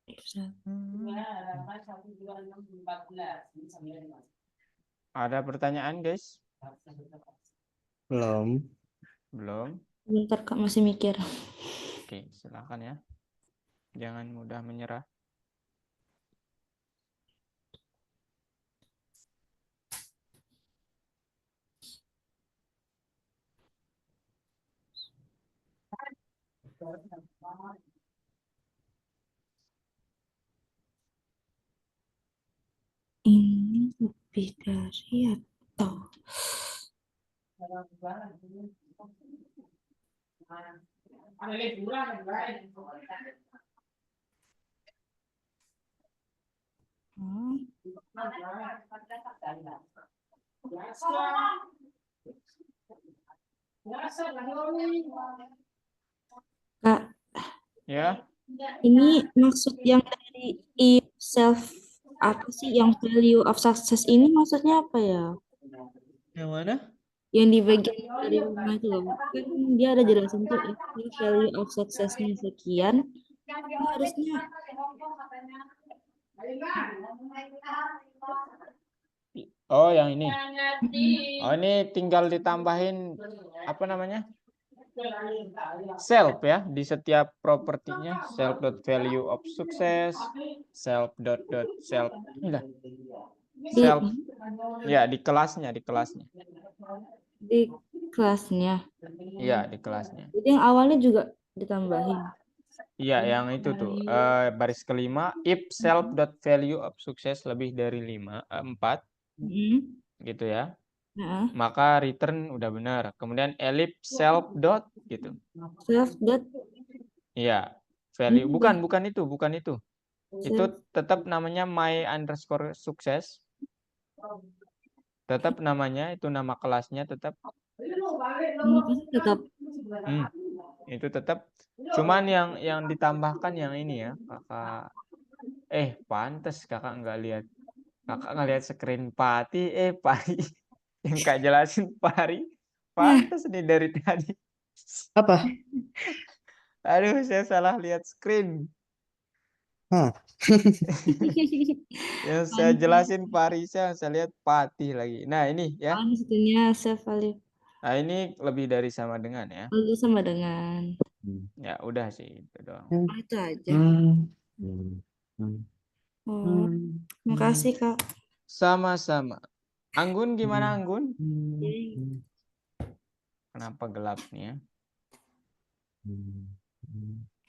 S5: if self
S1: Ada pertanyaan, guys?
S2: Belum.
S1: Belum?
S5: bentar Kak masih mikir.
S1: Oke, silakan ya. Jangan mudah menyerah.
S5: Ini lebih dari atau Kak,
S1: Ya,
S5: ini maksud yang dari if self apa sih yang value of success ini maksudnya apa ya?
S1: yang mana?
S5: Yang di bagian dari rumah itu loh. Kan dia ada jelasin tuh if the value of success-nya sekian, ini harusnya
S1: Oh, yang ini. Oh, ini tinggal ditambahin apa namanya? Self ya, di setiap propertinya self dot value of success, self dot dot self. Inilah.
S5: di
S1: Self ya di kelasnya,
S5: di kelasnya.
S1: Iya, di kelasnya.
S5: Jadi yang awalnya juga ditambahin.
S1: Iya, yang itu tuh baris kelima if self dot value of success lebih dari 4
S5: Mm-mm.
S1: gitu ya.
S5: Nah,
S1: maka return udah benar. Kemudian ellipse self dot gitu.
S5: self dot
S1: Iya, value
S5: ini
S1: bukan itu. Itu
S5: self
S1: tetap namanya my underscore sukses. Tetap namanya itu nama kelasnya tetap.
S5: makasih tetap
S1: Itu tetap. Cuman yang ditambahkan yang ini ya, kakak. Pantes kakak nggak lihat. Kakak ngeliat screen Pati, Pari yang kak jelasin Pari. Pantes nih dari tadi.
S2: Apa?
S1: Aduh, saya salah lihat screen.
S2: Hah.
S1: Yang saya jelasin Pari, saya lihat Pati lagi. Nah, ini ya.
S5: Situnya self value
S1: Nah, ini lebih dari sama dengan ya.
S5: itu sama dengan
S1: Ya, udah sih itu doang.
S5: itu aja. Oh, makasih Kak.
S1: Sama-sama. Anggun gimana Anggun?
S5: Jadi,
S1: Kenapa gelap nih ya?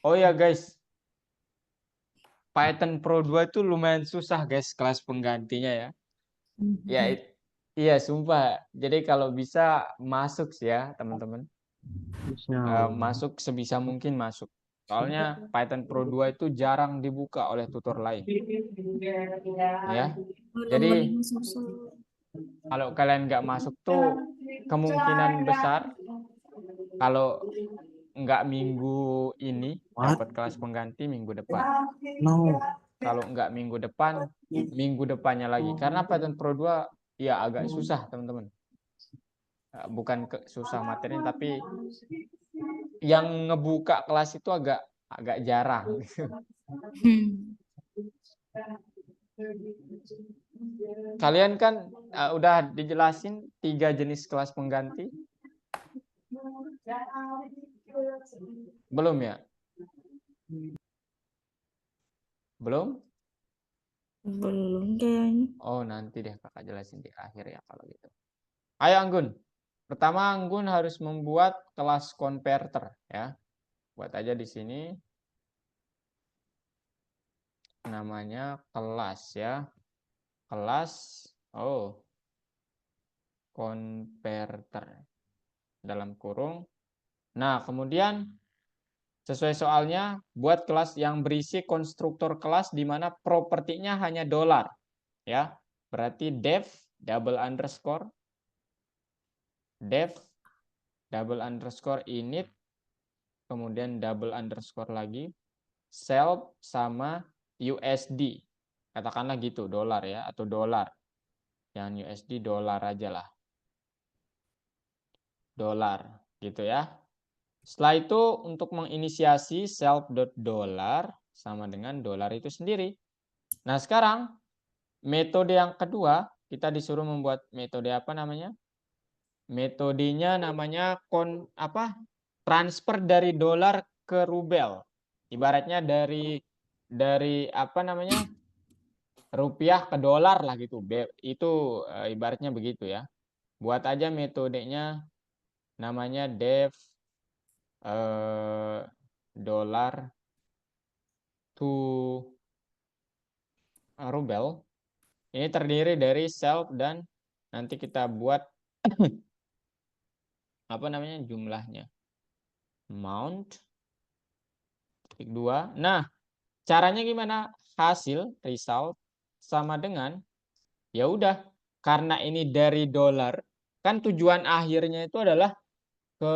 S1: Oh ya guys, Python Pro 2 itu lumayan susah guys kelas penggantinya ya. Ya, iya sumpah. Jadi kalau bisa masuk sih ya teman-teman. Masuk sebisa mungkin masuk. Soalnya Python Pro 2 itu jarang dibuka oleh tutor lain. Ya. Jadi
S5: nomornya susah.
S1: kalau kalian nggak masuk tuh kemungkinan besar kalau nggak minggu ini dapat kelas pengganti minggu depan.
S2: No.
S1: Kalau nggak minggu depan, minggu depannya lagi. Karena Python Pro 2 ya agak susah teman-teman. Bukan susah materi tapi yang ngebuka kelas itu agak jarang. Kalian kan udah dijelasin 3 jenis kelas pengganti. Belum ya? Belum?
S5: Belum kayaknya.
S1: Oh, nanti deh kakak jelasin di akhir ya kalau gitu. Ayo Anggun. Pertama Anggun harus membuat kelas converter ya. Buat aja di sini. Namanya kelas ya. Kelas converter dalam kurung. Nah, kemudian sesuai soalnya buat kelas yang berisi konstruktor kelas di mana propertinya hanya $. Ya. Berarti def double underscore init, kemudian double underscore lagi self sama USD. Katakanlah gitu, dolar ya atau dolar. Jangan USD, dolar aja lah. Dolar gitu ya. Setelah itu untuk menginisiasi self.dollar sama dengan dolar itu sendiri. Nah, sekarang metode yang kedua, kita disuruh membuat metode apa namanya? Metodenya namanya transfer dari dolar ke rubel. Ibaratnya dari apa namanya? Rupiah ke dolar lah gitu. Itu ibaratnya begitu ya. Buat aja metodenya namanya def dollar to rubel. Ini terdiri dari self dan nanti kita buat apa namanya jumlahnya. Mount 2. Nah, caranya gimana? Hasil result sama dengan ya udah karena ini dari dolar kan tujuan akhirnya itu adalah ke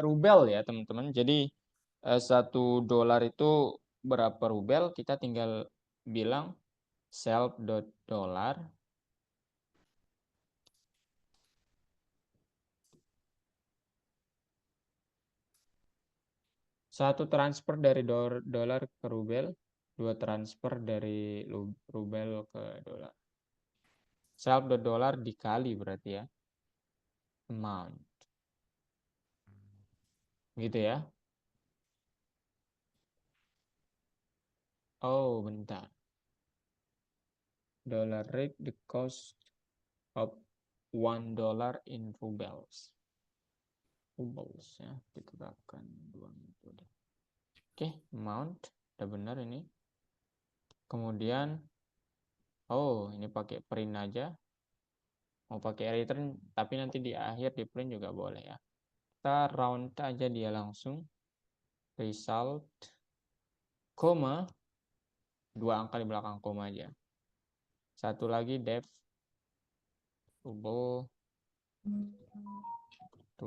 S1: rubel ya teman-teman. Jadi $1 itu berapa rubel? Kita tinggal bilang self.dollar satu transfer dari dolar ke rubel, 2 transfer dari rubel ke dolar. Self.dollar dikali berarti ya amount. Gitu ya. Oh, bentar. Dollar rate the cost of $1 in rubles. Rubles ya, ditetapkan 2 metode. Oke, amount udah benar ini. Kemudian ini pakai print aja. Mau pakai return, tapi nanti di akhir di print juga boleh ya. Kita round aja dia langsung. Result, koma, 2 angka di belakang koma aja. Satu lagi def, ruble, $2.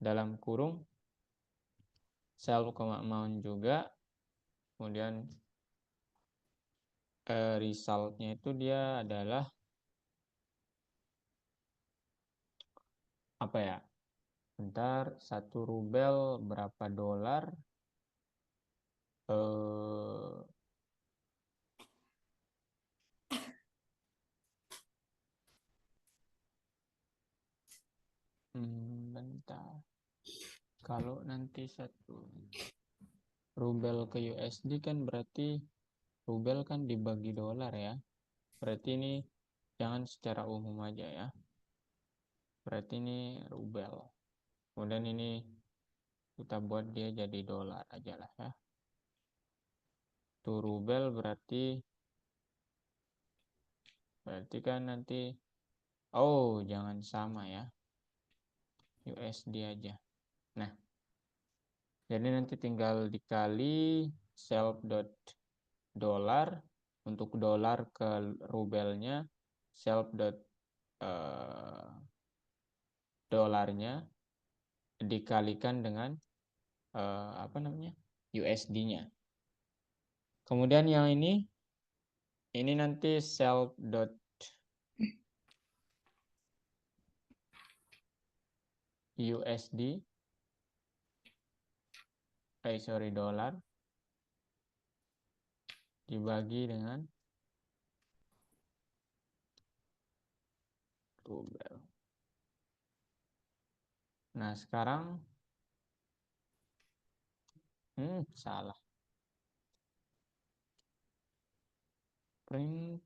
S1: Dalam kurung, self, amount juga. Kemudian resultnya itu dia adalah apa ya? Bentar, 1 rubel berapa dolar? Bentar. Kalau nanti 1 rubel ke USD kan berarti rubel kan dibagi dolar ya. Berarti ini jangan secara umum aja ya. Berarti ini rubel. Kemudian ini kita buat dia jadi dolar aja lah ya. Tuh rubel berarti kan nanti, oh jangan sama ya, USD aja. Nah, jadi nanti tinggal dikali self.dollar, untuk dolar ke rubelnya dolarnya dikalikan dengan apa namanya, USD-nya. Kemudian yang ini nanti self.USD, dolar dibagi dengan rubel. Nah, sekarang salah. Print.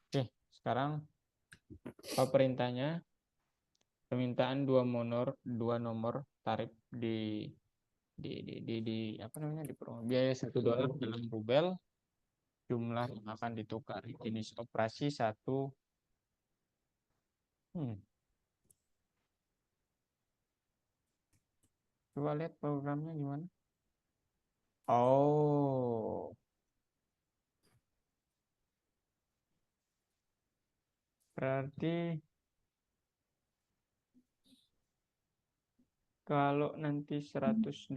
S1: Oke, sekarang perintahnya, permintaan 2 nomor tarif di apa namanya, di biaya $1 dalam rubel, jumlah yang akan ditukar, jenis operasi 1. Coba lihat programnya gimana. Oh, berarti kalau nanti $100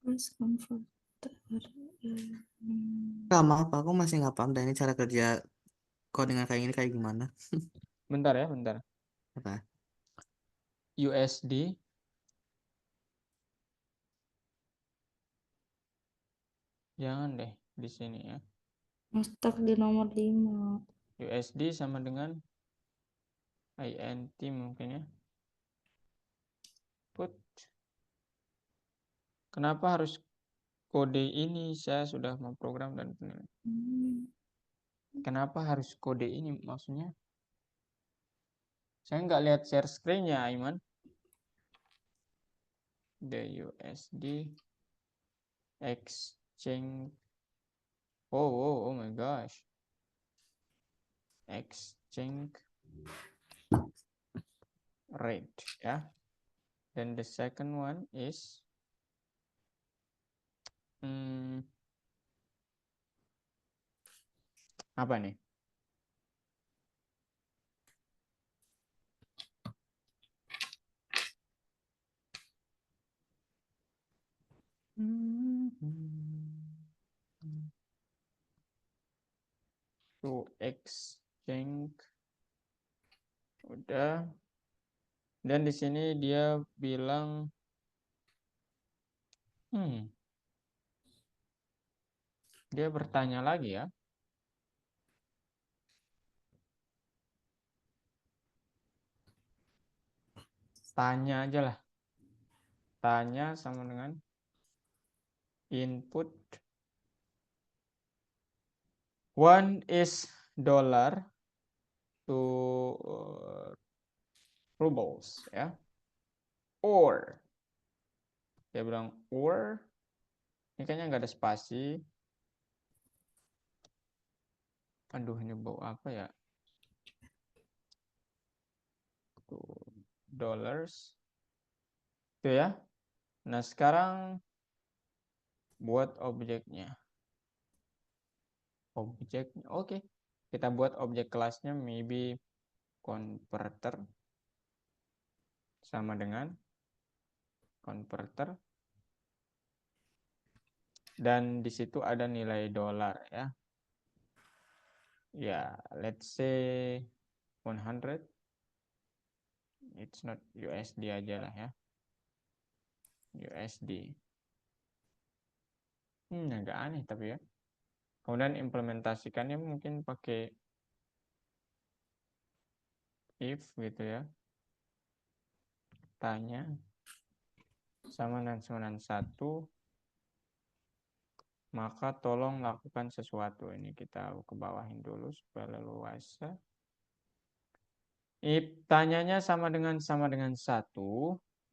S5: Plus converter.
S2: Maaf, aku masih nggak paham dan ini cara kerja codingan kayak gini kayak gimana.
S1: bentar ya, bentar.
S2: Apa?
S1: USD jangan deh di sini ya.
S5: Stuck di nomor 5.
S1: USD sama dengan INT mungkin ya. Put. Kenapa harus kode ini? Saya sudah memprogram dan kenapa harus kode ini maksudnya? Saya nggak lihat share screen-nya, Aiman. The USD exchange. Oh my gosh. Exchange rate ya. Then the second one is apa nih? To exchange udah. Dan di sini dia bilang dia bertanya lagi ya. Tanya aja lah. Tanya sama dengan input. One is dollar to rubles ya. Or Dia bilang or. Ini kayaknya nggak ada spasi. Aduh, ini bau apa ya? Tuh, dollars. Itu ya. Nah, sekarang buat objeknya. Objeknya, oke. Kita buat objek kelasnya maybe converter. Sama dengan converter. Dan di situ ada nilai dolar ya. Ya, let's say 100. It's not USD aja lah ya. USD. Agak aneh tapi ya. Kemudian implementasikannya mungkin pakai if gitu ya. Tanya sama dengan 1. Maka tolong lakukan sesuatu. Ini kita ke bawahin dulu supaya leluasa. If tanyanya sama dengan 1,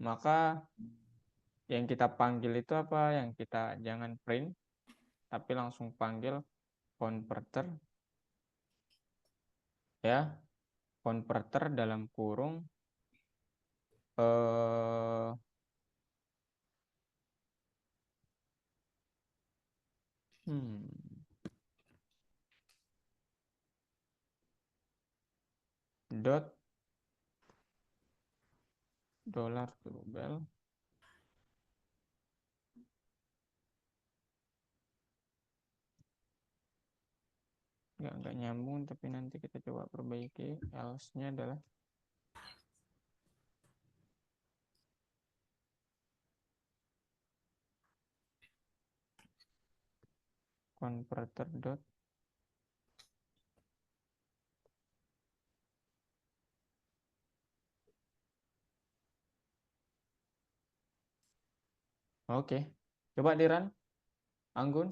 S1: maka yang kita panggil itu apa? Yang kita jangan print, tapi langsung panggil converter. Ya, converter dalam kurung dot dolar to rubel. Nggak nyambung, tapi nanti kita coba perbaiki. Else-nya adalah converter dot oke. Coba di run, Anggun.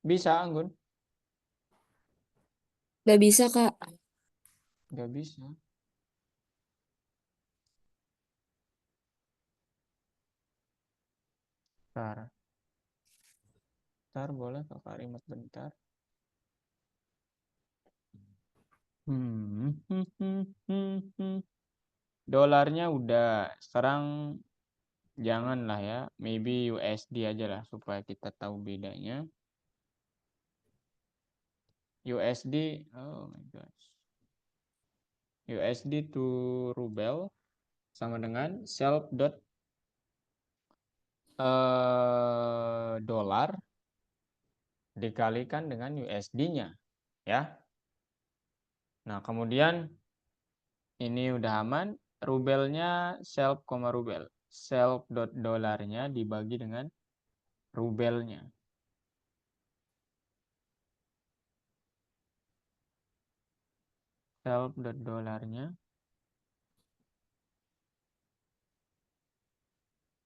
S1: Bisa, Anggun?
S5: Gak bisa, Kak.
S1: Nggak bisa. Bentar, boleh Kak Karimat bentar. Dolarnya udah. Sekarang janganlah ya. Maybe USD aja lah supaya kita tahu bedanya. USD, oh my gosh. USD to rubel sama dengan self dot dolar dikalikan dengan USD-nya ya. Nah, kemudian ini udah aman, rubelnya self, rubel. Self dot dolarnya dibagi dengan rubelnya. Self dot dolarnya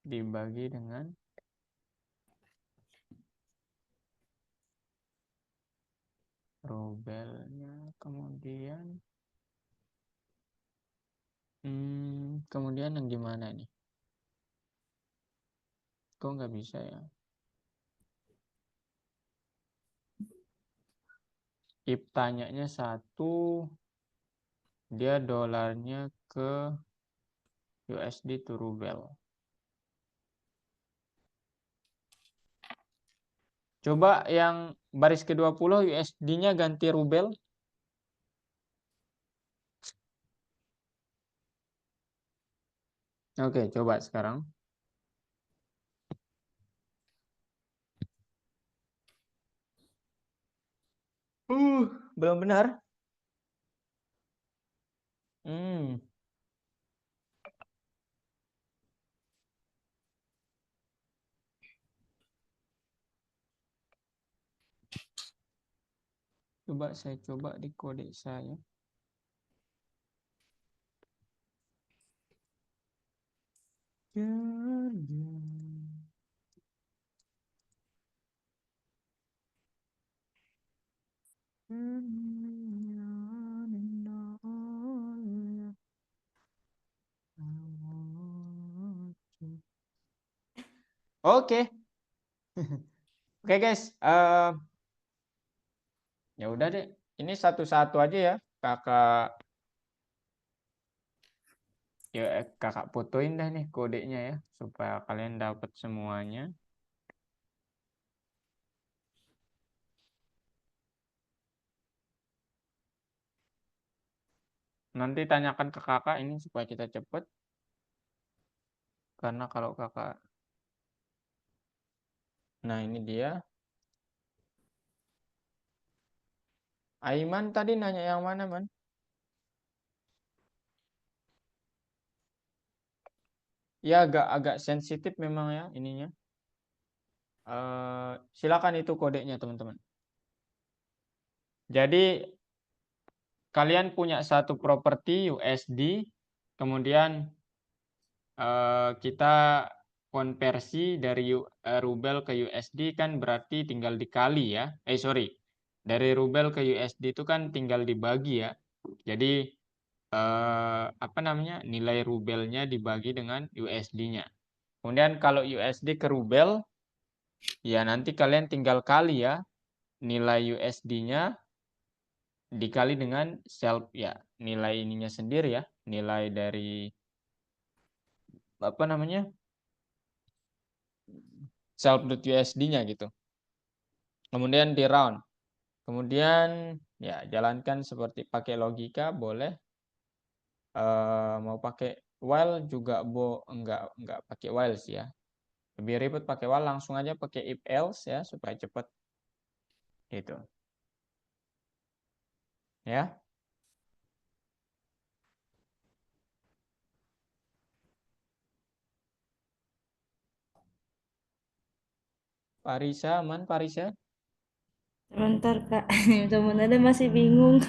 S1: dibagi dengan rubelnya. Kemudian yang gimana nih? Kok nggak bisa ya? If tanyanya 1, dia dolarnya ke USD to rubel. Coba yang baris ke-20 USD-nya ganti rubel. Oke, coba sekarang. Belum benar. Hmm. Coba saya coba di kode saya. Oke. Oke guys, ya udah deh. Ini satu-satu aja ya, kakak. Ya kakak fotoin dah nih kodenya ya, supaya kalian dapat semuanya. Nanti tanyakan ke kakak ini supaya kita cepet. Karena kalau kakak, nah ini dia. Aiman tadi nanya yang mana, Man? Ya agak sensitif memang ya ininya. Silakan itu kodenya teman-teman. Jadi kalian punya satu properti USD, kemudian kita konversi dari rubel ke USD kan berarti tinggal dikali ya. Sorry, dari rubel ke USD itu kan tinggal dibagi ya. Jadi apa namanya, nilai rubelnya dibagi dengan USD-nya. Kemudian kalau USD ke rubel, ya nanti kalian tinggal kali ya nilai USD-nya dikali dengan self ya, nilai ininya sendiri ya, nilai dari apa namanya, self.usd-nya gitu. Kemudian di round. Kemudian ya jalankan seperti pakai logika boleh. Mau pakai while juga enggak pakai while sih ya. Lebih ribet pakai while, langsung aja pakai if else ya supaya cepat. Gitu. Ya. Parisa aman Parisa?
S5: Sebentar Kak, teman ada masih bingung.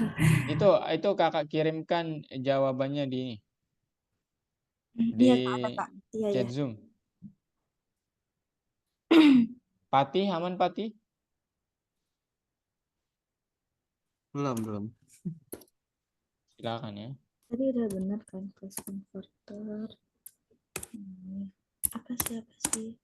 S1: Itu kakak kirimkan jawabannya di
S5: Iya Kak, ada Kak. Iya ya.
S1: chat Zoom. Pati aman Pati?
S2: Belum.
S1: Silakan ya.
S5: Tadi udah benar kan flash converter. Apa sih?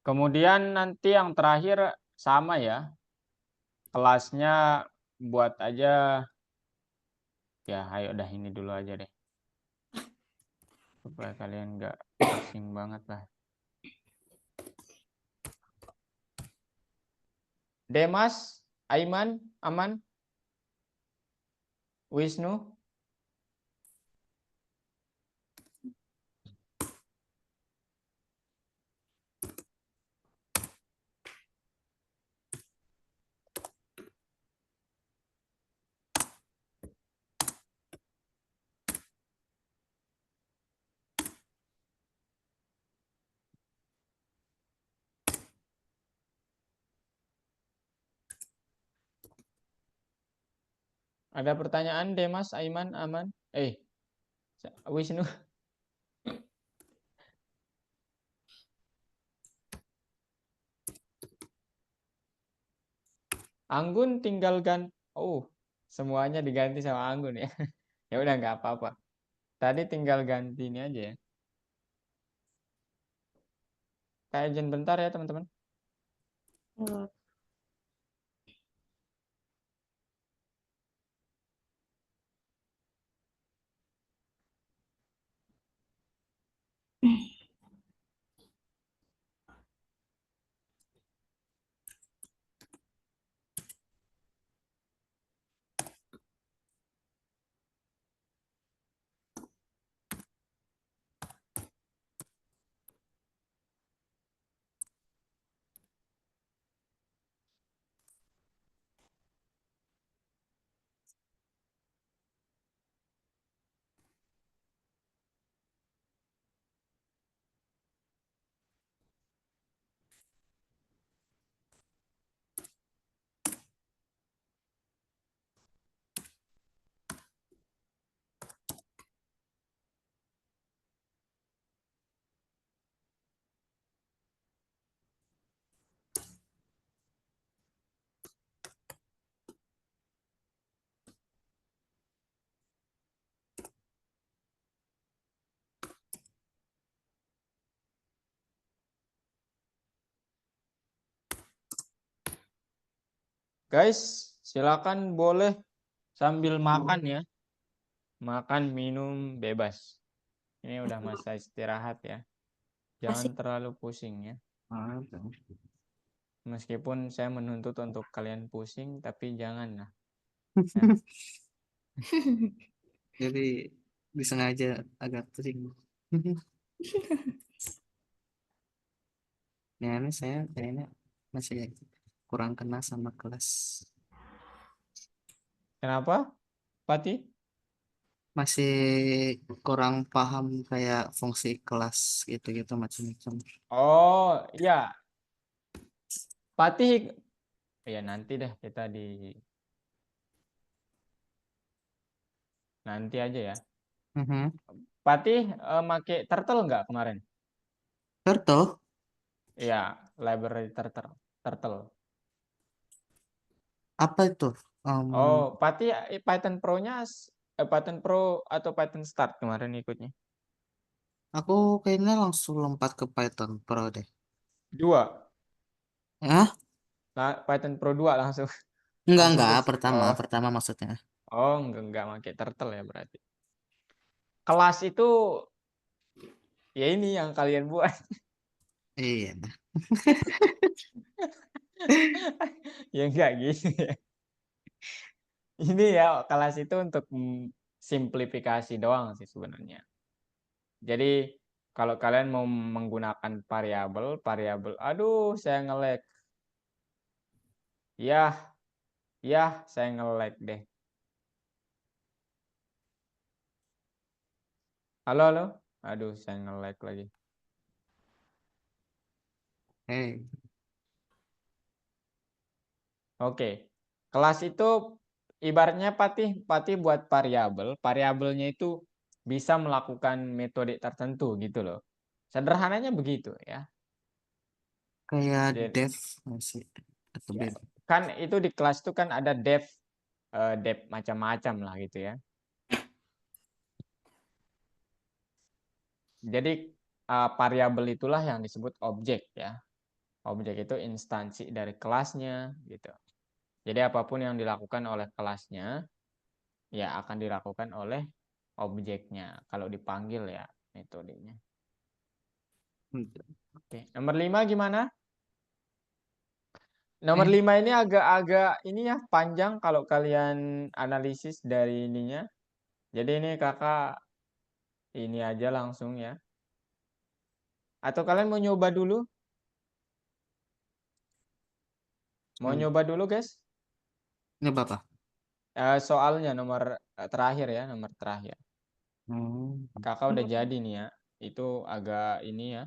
S1: Kemudian nanti yang terakhir sama ya. Kelasnya buat aja ya, ayo dah ini dulu aja deh. Supaya kalian nggak pusing banget lah. Demas, Aiman, aman? Wisnu? Ada pertanyaan Demas, Aiman, aman? Wisnu? Anggun tinggal semuanya diganti sama Anggun ya. Ya udah nggak apa-apa. Tadi tinggal ganti ini aja ya. Kayak izin bentar ya teman-teman.
S5: Oh,
S1: Guys, silakan boleh sambil makan ya. Makan, minum, bebas. Ini udah masa istirahat ya. Jangan
S5: Asik.
S1: terlalu pusing ya.
S2: Ah,
S1: Meskipun saya menuntut untuk kalian pusing, tapi jangan lah.
S2: Jadi disengaja agak pusing. Ya, ini saya kayaknya masih kurang kena sama kelas.
S1: Kenapa, Pati?
S2: Masih kurang paham kayak fungsi kelas gitu-gitu macam-macam.
S1: Oh, ya. Pati, ya nanti deh kita nanti aja ya.
S2: Mhm.
S1: Pati make turtle nggak kemarin?
S2: Turtle?
S1: Iya, library turtle.
S2: Apa itu?
S1: Oh, Pati Python Pro-nya Python Pro atau Python Start kemarin ikutnya?
S2: Aku kayaknya langsung lompat ke Python Pro deh.
S1: Dua.
S2: Ah?
S1: Python Pro 2 langsung
S2: Enggak,
S1: ke oh,
S2: pertama maksudnya.
S1: oh enggak pakai turtle ya berarti. Kelas itu ya ini yang kalian buat.
S2: Iya.
S1: Ya enggak gitu ya. Ini ya kelas itu untuk simplifikasi doang sih sebenarnya. Jadi kalau kalian mau menggunakan variabel, aduh saya nge-lag. Ya, saya nge-lag deh. Halo, halo. Aduh, saya nge-lag lagi.
S2: Hey.
S1: Oke. Kelas itu ibaratnya Pati buat variabelnya itu bisa melakukan metode tertentu gitu loh. Sederhananya begitu ya.
S2: Kayak
S1: Jadi,
S2: dev masih atau
S1: ya,
S2: beda.
S1: kan itu di kelas itu kan ada dev macam-macam lah gitu ya. Jadi variabel itulah yang disebut objek ya. Objek itu instansi dari kelasnya gitu. Jadi apapun yang dilakukan oleh kelasnya ya akan dilakukan oleh objeknya kalau dipanggil ya metodenya. Oke, nomor 5 gimana? Nomor 5 ini agak-agak ini ya panjang kalau kalian analisis dari ininya. Jadi ini kakak ini aja langsung ya. Atau kalian mau nyoba dulu? Mau nyoba dulu guys?
S2: Ini Bapak.
S1: Soalnya nomor terakhir ya, nomor terakhir. Kakak udah jadi nih ya. Itu agak ini ya.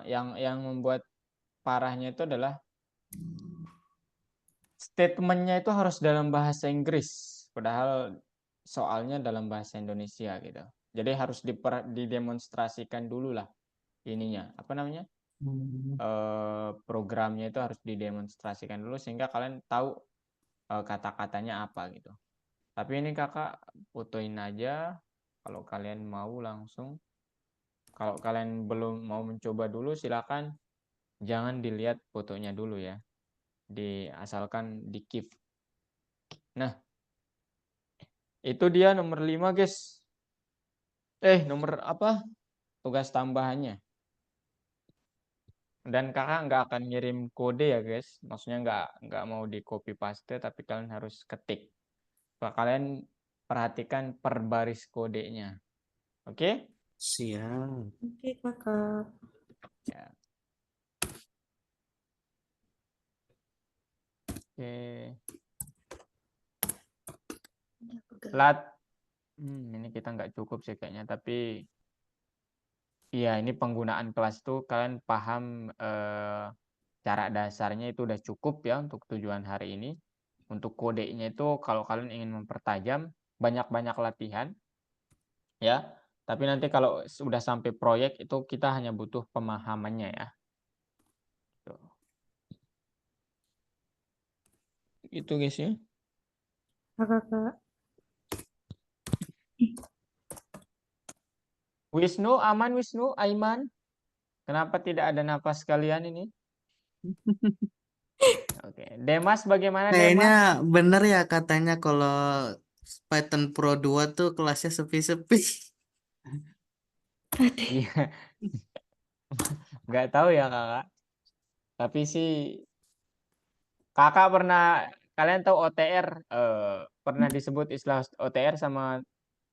S1: Yang membuat parahnya itu adalah statementnya itu harus dalam bahasa Inggris, padahal soalnya dalam bahasa Indonesia gitu. Jadi harus didemonstrasikan dulu lah ininya, apa namanya? Programnya itu harus didemonstrasikan dulu sehingga kalian tahu kata-katanya apa gitu. Tapi ini kakak fotoin aja kalau kalian mau langsung. Kalau kalian belum mau mencoba dulu silakan jangan dilihat fotonya dulu ya. Asalkan di keep. Nah, itu dia nomor 5 guys. Nomor apa? Tugas tambahannya. Dan kakak nggak akan ngirim kode ya guys. Maksudnya nggak mau di copy paste, tapi kalian harus ketik. Kalian perhatikan per baris kodenya. Oke?
S2: Siap.
S5: Oke, kakak.
S1: Ya. Oke. Ini kita nggak cukup sih kayaknya, tapi iya ini penggunaan kelas itu kalian paham cara dasarnya itu udah cukup ya untuk tujuan hari ini. Untuk kodenya itu kalau kalian ingin mempertajam banyak-banyak latihan ya. Tapi nanti kalau sudah sampai proyek itu kita hanya butuh pemahamannya ya. Itu guys ya.
S5: Kakak.
S1: Wisnu, aman Wisnu, Aiman. Kenapa tidak ada nafas kalian ini? Oke. Demas bagaimana
S2: Kayaknya
S1: Demas?
S2: bener ya katanya kalau Python Pro 2 tuh kelasnya sepi-sepi.
S1: Iya, nggak tahu ya kakak. Tapi sih kakak kalian tahu OTR? Pernah disebut istilah OTR sama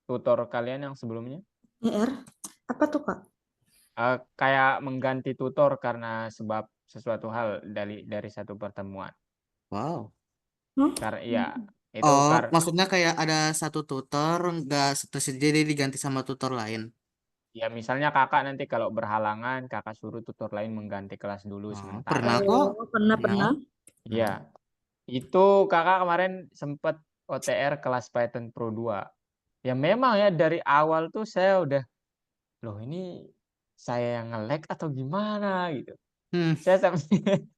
S1: tutor kalian yang sebelumnya?
S5: ER? Apa tuh, Kak?
S1: Kayak mengganti tutor karena sebab sesuatu hal dari satu pertemuan.
S2: Wow.
S5: Hah?
S1: Karena ya itu
S2: Oh, maksudnya kayak ada satu tutor nggak tersedia jadi diganti sama tutor lain.
S1: ya misalnya kakak nanti kalau berhalangan kakak suruh tutor lain mengganti kelas dulu
S2: Oh,
S1: sementara.
S2: pernah kok.
S5: Oh, pernah,
S2: Pernah.
S5: pernah.
S1: Iya, itu kakak kemarin sempat OTR kelas Python Pro 2. Ya memang ya dari awal tuh saya udah, loh ini saya yang nge-lag atau gimana gitu.
S2: Hmm.
S1: Saya sampai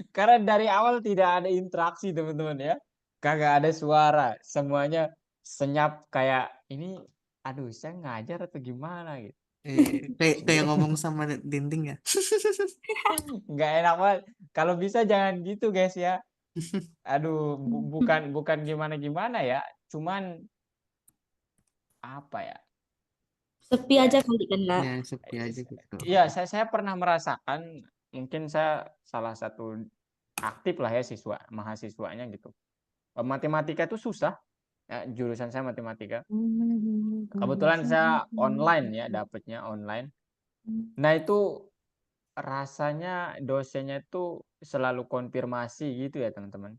S1: karena dari awal tidak ada interaksi teman-teman ya. Kagak ada suara, semuanya senyap kayak ini aduh saya ngajar atau gimana gitu.
S2: Kayak ngomong sama dinding ya.
S1: Nggak enak banget. Kalau bisa jangan gitu guys ya. Aduh, bukan gimana-gimana ya. Cuman apa ya?
S5: Sepi
S1: Ya,
S5: aja kali kan, Kak?
S2: Ya, sepi aja gitu.
S1: iya, saya pernah merasakan, mungkin saya salah satu aktif lah ya mahasiswanya gitu. Matematika itu susah, jurusan saya matematika. Kebetulan saya online ya, dapetnya online. Nah itu rasanya dosennya itu selalu konfirmasi gitu ya teman-teman.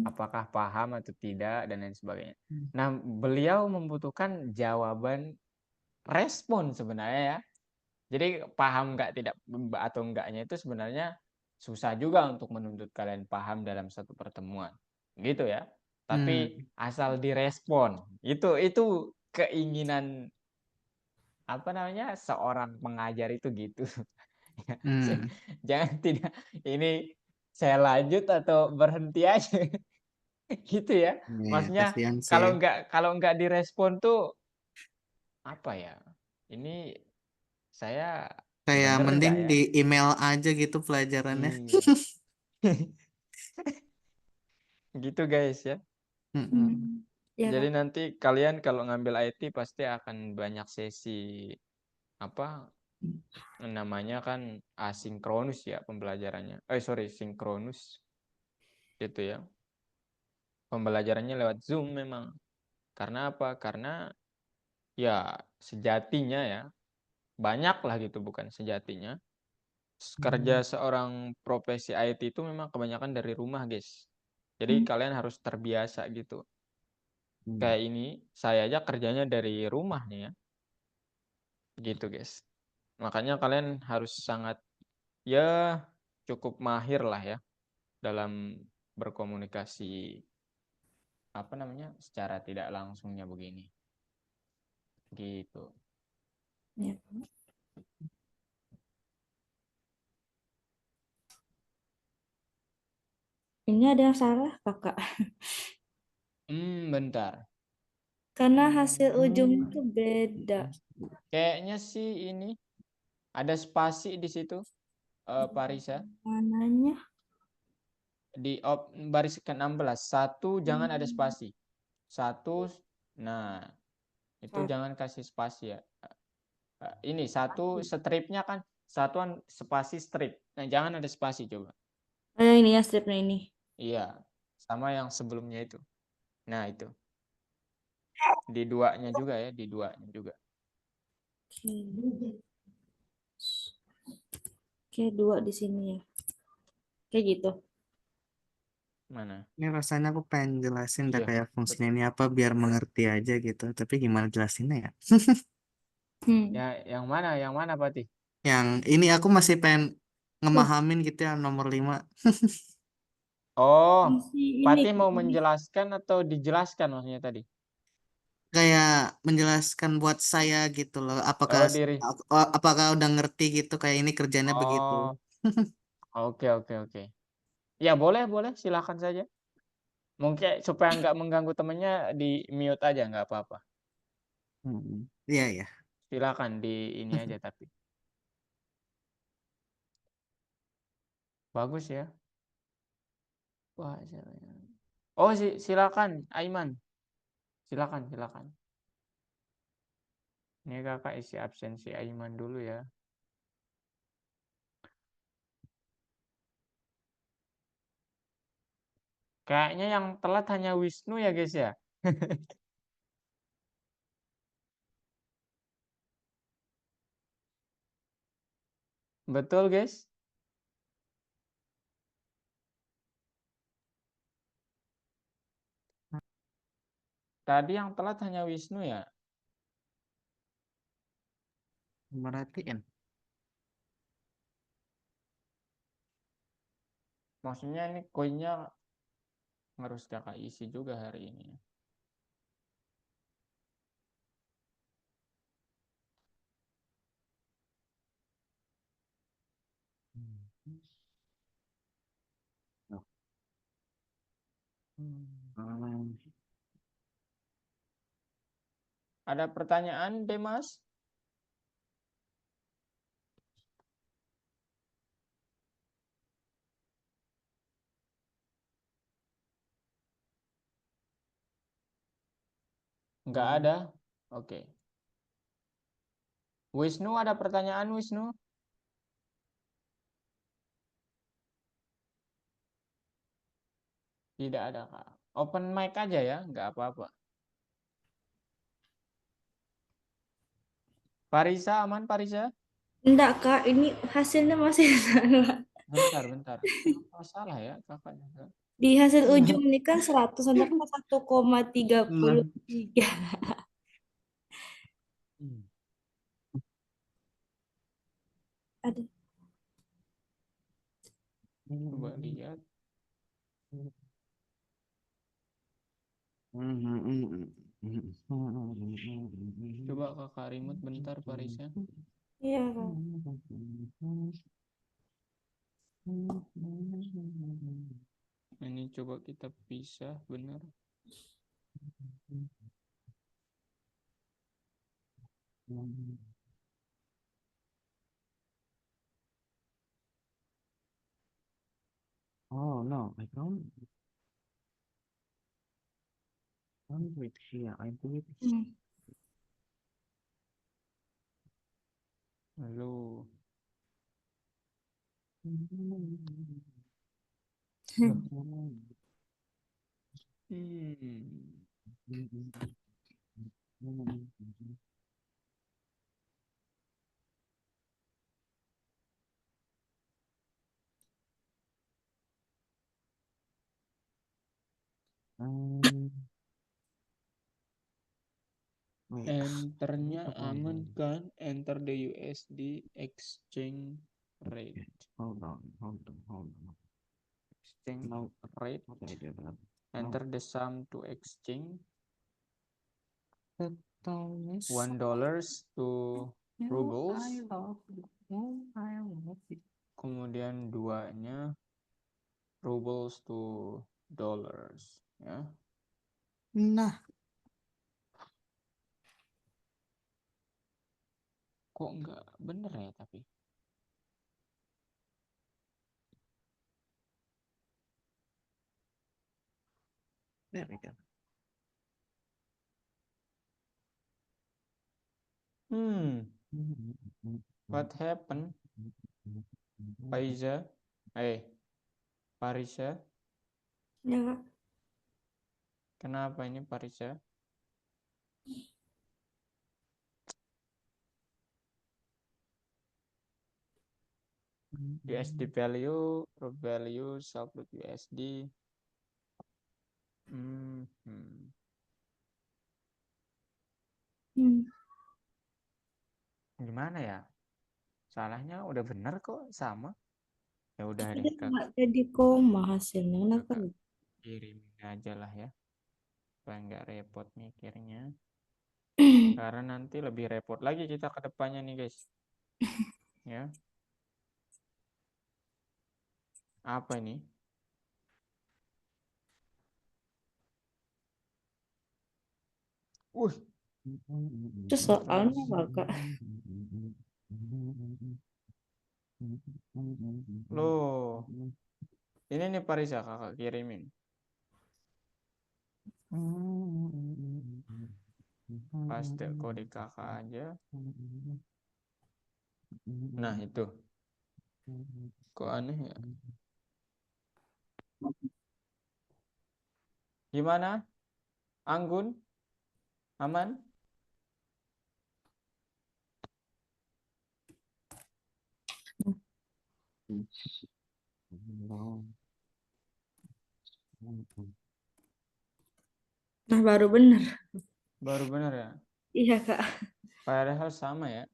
S1: Apakah paham atau tidak dan lain sebagainya. Nah beliau membutuhkan jawaban respon sebenarnya ya. Jadi paham nggak tidak atau enggaknya itu sebenarnya susah juga untuk menuntut kalian paham dalam satu pertemuan, gitu ya.
S2: Hmm.
S1: Tapi asal direspon, itu keinginan apa namanya seorang pengajar itu gitu.
S2: Hmm.
S1: Jangan tidak ini saya lanjut atau berhenti aja gitu ya.
S2: Ya,
S1: Maksudnya
S2: kasihan sih ya.
S1: kalau nggak direspon tuh apa ya? Ini saya
S2: Kayak
S1: bener
S2: mending
S1: nggak ya?
S2: di email aja gitu pelajarannya.
S1: Iya. Gitu guys ya.
S2: Mm-mm.
S5: Hmm. Ya,
S1: Jadi
S5: Kak.
S1: nanti kalian kalau ngambil IT pasti akan banyak sesi apa namanya kan asinkronus ya pembelajarannya. Sorry, sinkronus gitu ya. Pembelajarannya lewat Zoom memang. Karena apa? Karena ya sejatinya ya banyak lah gitu bukan sejatinya. Kerja seorang profesi IT itu memang kebanyakan dari rumah guys. Jadi kalian harus terbiasa gitu.
S2: Hmm.
S1: Kayak ini saya aja kerjanya dari rumah nih ya. Gitu guys. Makanya kalian harus sangat ya cukup mahir lah ya dalam berkomunikasi apa namanya secara tidak langsungnya begini. Gitu.
S5: Ya. Ini ada yang salah, Kakak.
S1: Bentar.
S5: Karena hasil ujungnya tuh beda.
S1: Kayaknya sih ini ada spasi di situ, Parisa.
S5: Mananya?
S1: Di baris ke-16. Satu jangan ada spasi. Satu, nah itu jangan kasih spasi ya. Ini satu stripnya kan satuan spasi strip. Nah jangan ada spasi coba.
S5: Ini ya stripnya ini.
S1: Iya, sama yang sebelumnya itu. Nah itu di duanya juga ya, di duanya juga.
S5: Oke. Oke, dua di sini ya. Kayak gitu.
S1: Mana?
S2: Ini rasanya aku pengen jelasin dah
S1: Iya,
S2: kayak fungsinya
S1: betul.
S2: ini apa biar mengerti aja gitu. Tapi gimana jelasinnya ya?
S5: Hmm.
S1: Ya, yang mana? Yang mana, Pati?
S2: Yang ini aku masih pengen
S5: Uh,
S2: ngemahamin gitu ya nomor 5.
S1: Oh,
S5: masih ini
S1: Pati
S5: Kak.
S1: mau menjelaskan atau dijelaskan maksudnya tadi?
S2: Kayak menjelaskan buat saya gitu loh.
S1: Oh, diri.
S2: Apakah udah ngerti gitu kayak ini kerjanya begitu.
S1: Oh, oke, oke, oke. Ya, boleh, boleh. Silakan saja. Mungkin supaya nggak mengganggu temennya, di mute aja, nggak apa-apa.
S2: Iya ya.
S1: Silakan di ini aja tapi. Bagus ya. Wah, oh, silakan, Aiman. Silakan. Ini kakak isi absensi Aiman dulu ya. Kayaknya yang telat hanya Wisnu ya guys ya. Betul guys? Tadi yang telat hanya Wisnu ya.
S2: Merhatiin.
S1: Maksudnya ini koinnya harus kakak isi juga hari ini. Ada pertanyaan, Demas? Enggak ada? Oke. Wisnu, ada pertanyaan Wisnu? Tidak ada, Kak. Open mic aja ya, enggak apa-apa. Parisa, aman Parisa?
S5: Enggak, Kak. Ini hasilnya masih salah.
S1: Bentar. Kenapa salah ya kakak?
S5: Di hasil ujung ini kan 100, sedangkan 1,33. Ada.
S1: Coba lihat. Coba kakak remote bentar Parisa.
S5: Iya, Kak.
S1: Ini coba kita pisah, benar.
S2: Oh no, I don't do it here. I do it here.
S1: Lalu.
S2: Wait,
S1: Enternya aman kan? Enter the USD exchange rate.
S2: hold on.
S1: Exchange
S2: No,
S1: rate.
S2: what I do that?
S1: Enter the sum to exchange.
S2: $1
S1: to rubles.
S2: I love it.
S1: Kemudian 2-nya rubles to dollars. Ya.
S2: Nah,
S1: Kok nggak bener ya tapi?
S2: there we go.
S1: What happened? Parisa? Parisa?
S5: Ya, Kak.
S1: Kenapa ini Parisa? USD value, sublet USD. Gimana ya? Salahnya udah bener kok, sama. Ya udah deh,
S5: Tapi nggak jadi koma hasilnya. Kenapa?
S1: kakak kirimin aja lah ya. Supaya nggak repot mikirnya. Karena nanti lebih repot lagi kita ke depannya nih guys. Ya. Apa ini?
S5: Itu soalnya apa, Kak?
S1: Loh. Ini nih Parisa kakak kirimin. Paste kode kakak aja. Nah itu. Kok aneh ya? Gimana? Anggun? Aman?
S5: Nah, baru bener.
S1: Baru bener ya?
S5: Iya, Kak.
S1: Padahal sama ya?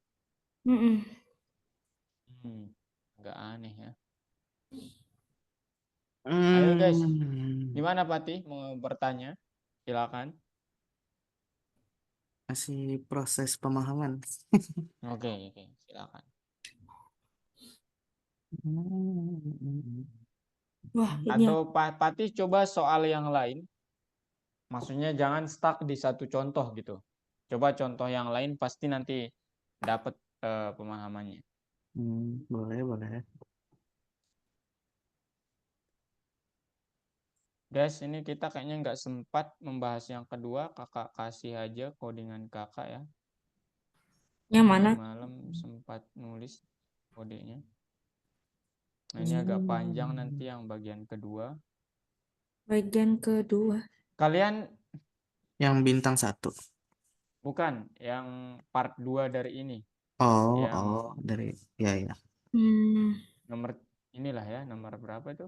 S5: Mm-mm.
S1: Agak aneh ya. Ayo guys, gimana Patih mau bertanya? Silakan.
S2: Masih proses pemahaman.
S1: Oke, silakan.
S5: Wah, ini
S1: Atau Patih coba soal yang lain. Maksudnya jangan stuck di satu contoh gitu. Coba contoh yang lain pasti nanti dapat pemahamannya.
S2: Boleh, boleh.
S1: Guys, ini kita kayaknya nggak sempat membahas yang kedua. Kakak kasih aja codingan kakak ya.
S5: yang
S1: Tadi
S5: mana?
S1: malam sempat nulis kodenya. Nah, ini agak panjang nanti yang bagian kedua.
S5: Bagian kedua.
S1: Kalian
S2: Yang bintang 1.
S1: bukan yang part 2 dari ini. Yang
S2: Dari ya.
S1: nomor inilah ya, nomor berapa itu?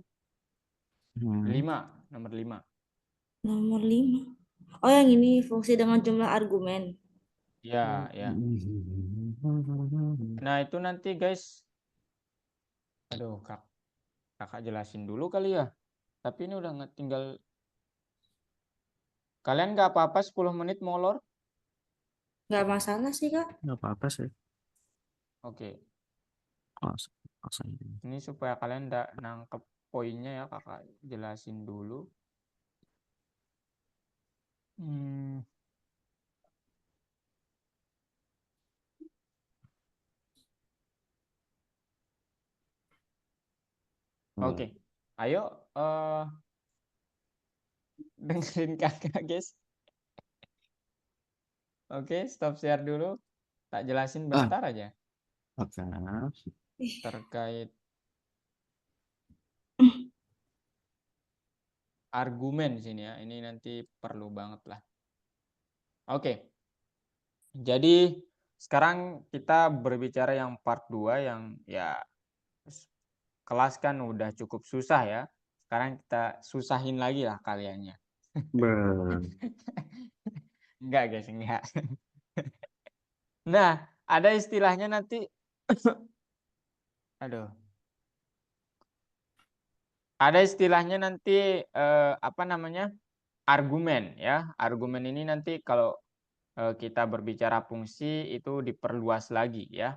S2: Hmm.
S1: 5, nomor 5.
S5: Nomor 5. Oh, yang ini fungsi dengan jumlah argumen.
S1: Ya. Nah, itu nanti guys. Aduh, kakak jelasin dulu kali ya. Tapi ini udah tinggal. Kalian nggak apa-apa 10 menit molor?
S5: Nggak masalah sih, Kak.
S2: Nggak apa-apa sih.
S1: Oke.
S2: Langsung.
S1: Ini supaya kalian nggak nangkep poinnya ya, kakak jelasin dulu. Oke. Ayo dengerin kakak guys. Oke, stop share dulu. Tak jelasin bentar aja
S2: Oke.
S1: terkait argumen sini ya. Ini nanti perlu banget lah. Oke. Jadi sekarang kita berbicara yang part 2 yang ya kelas kan udah cukup susah ya. Sekarang kita susahin lagi lah kaliannya. Enggak guys, enggak. Nah, ada istilahnya nanti. Aduh. Ada istilahnya nanti apa namanya? Argumen ya. Argumen ini nanti kalau kita berbicara fungsi itu diperluas lagi ya.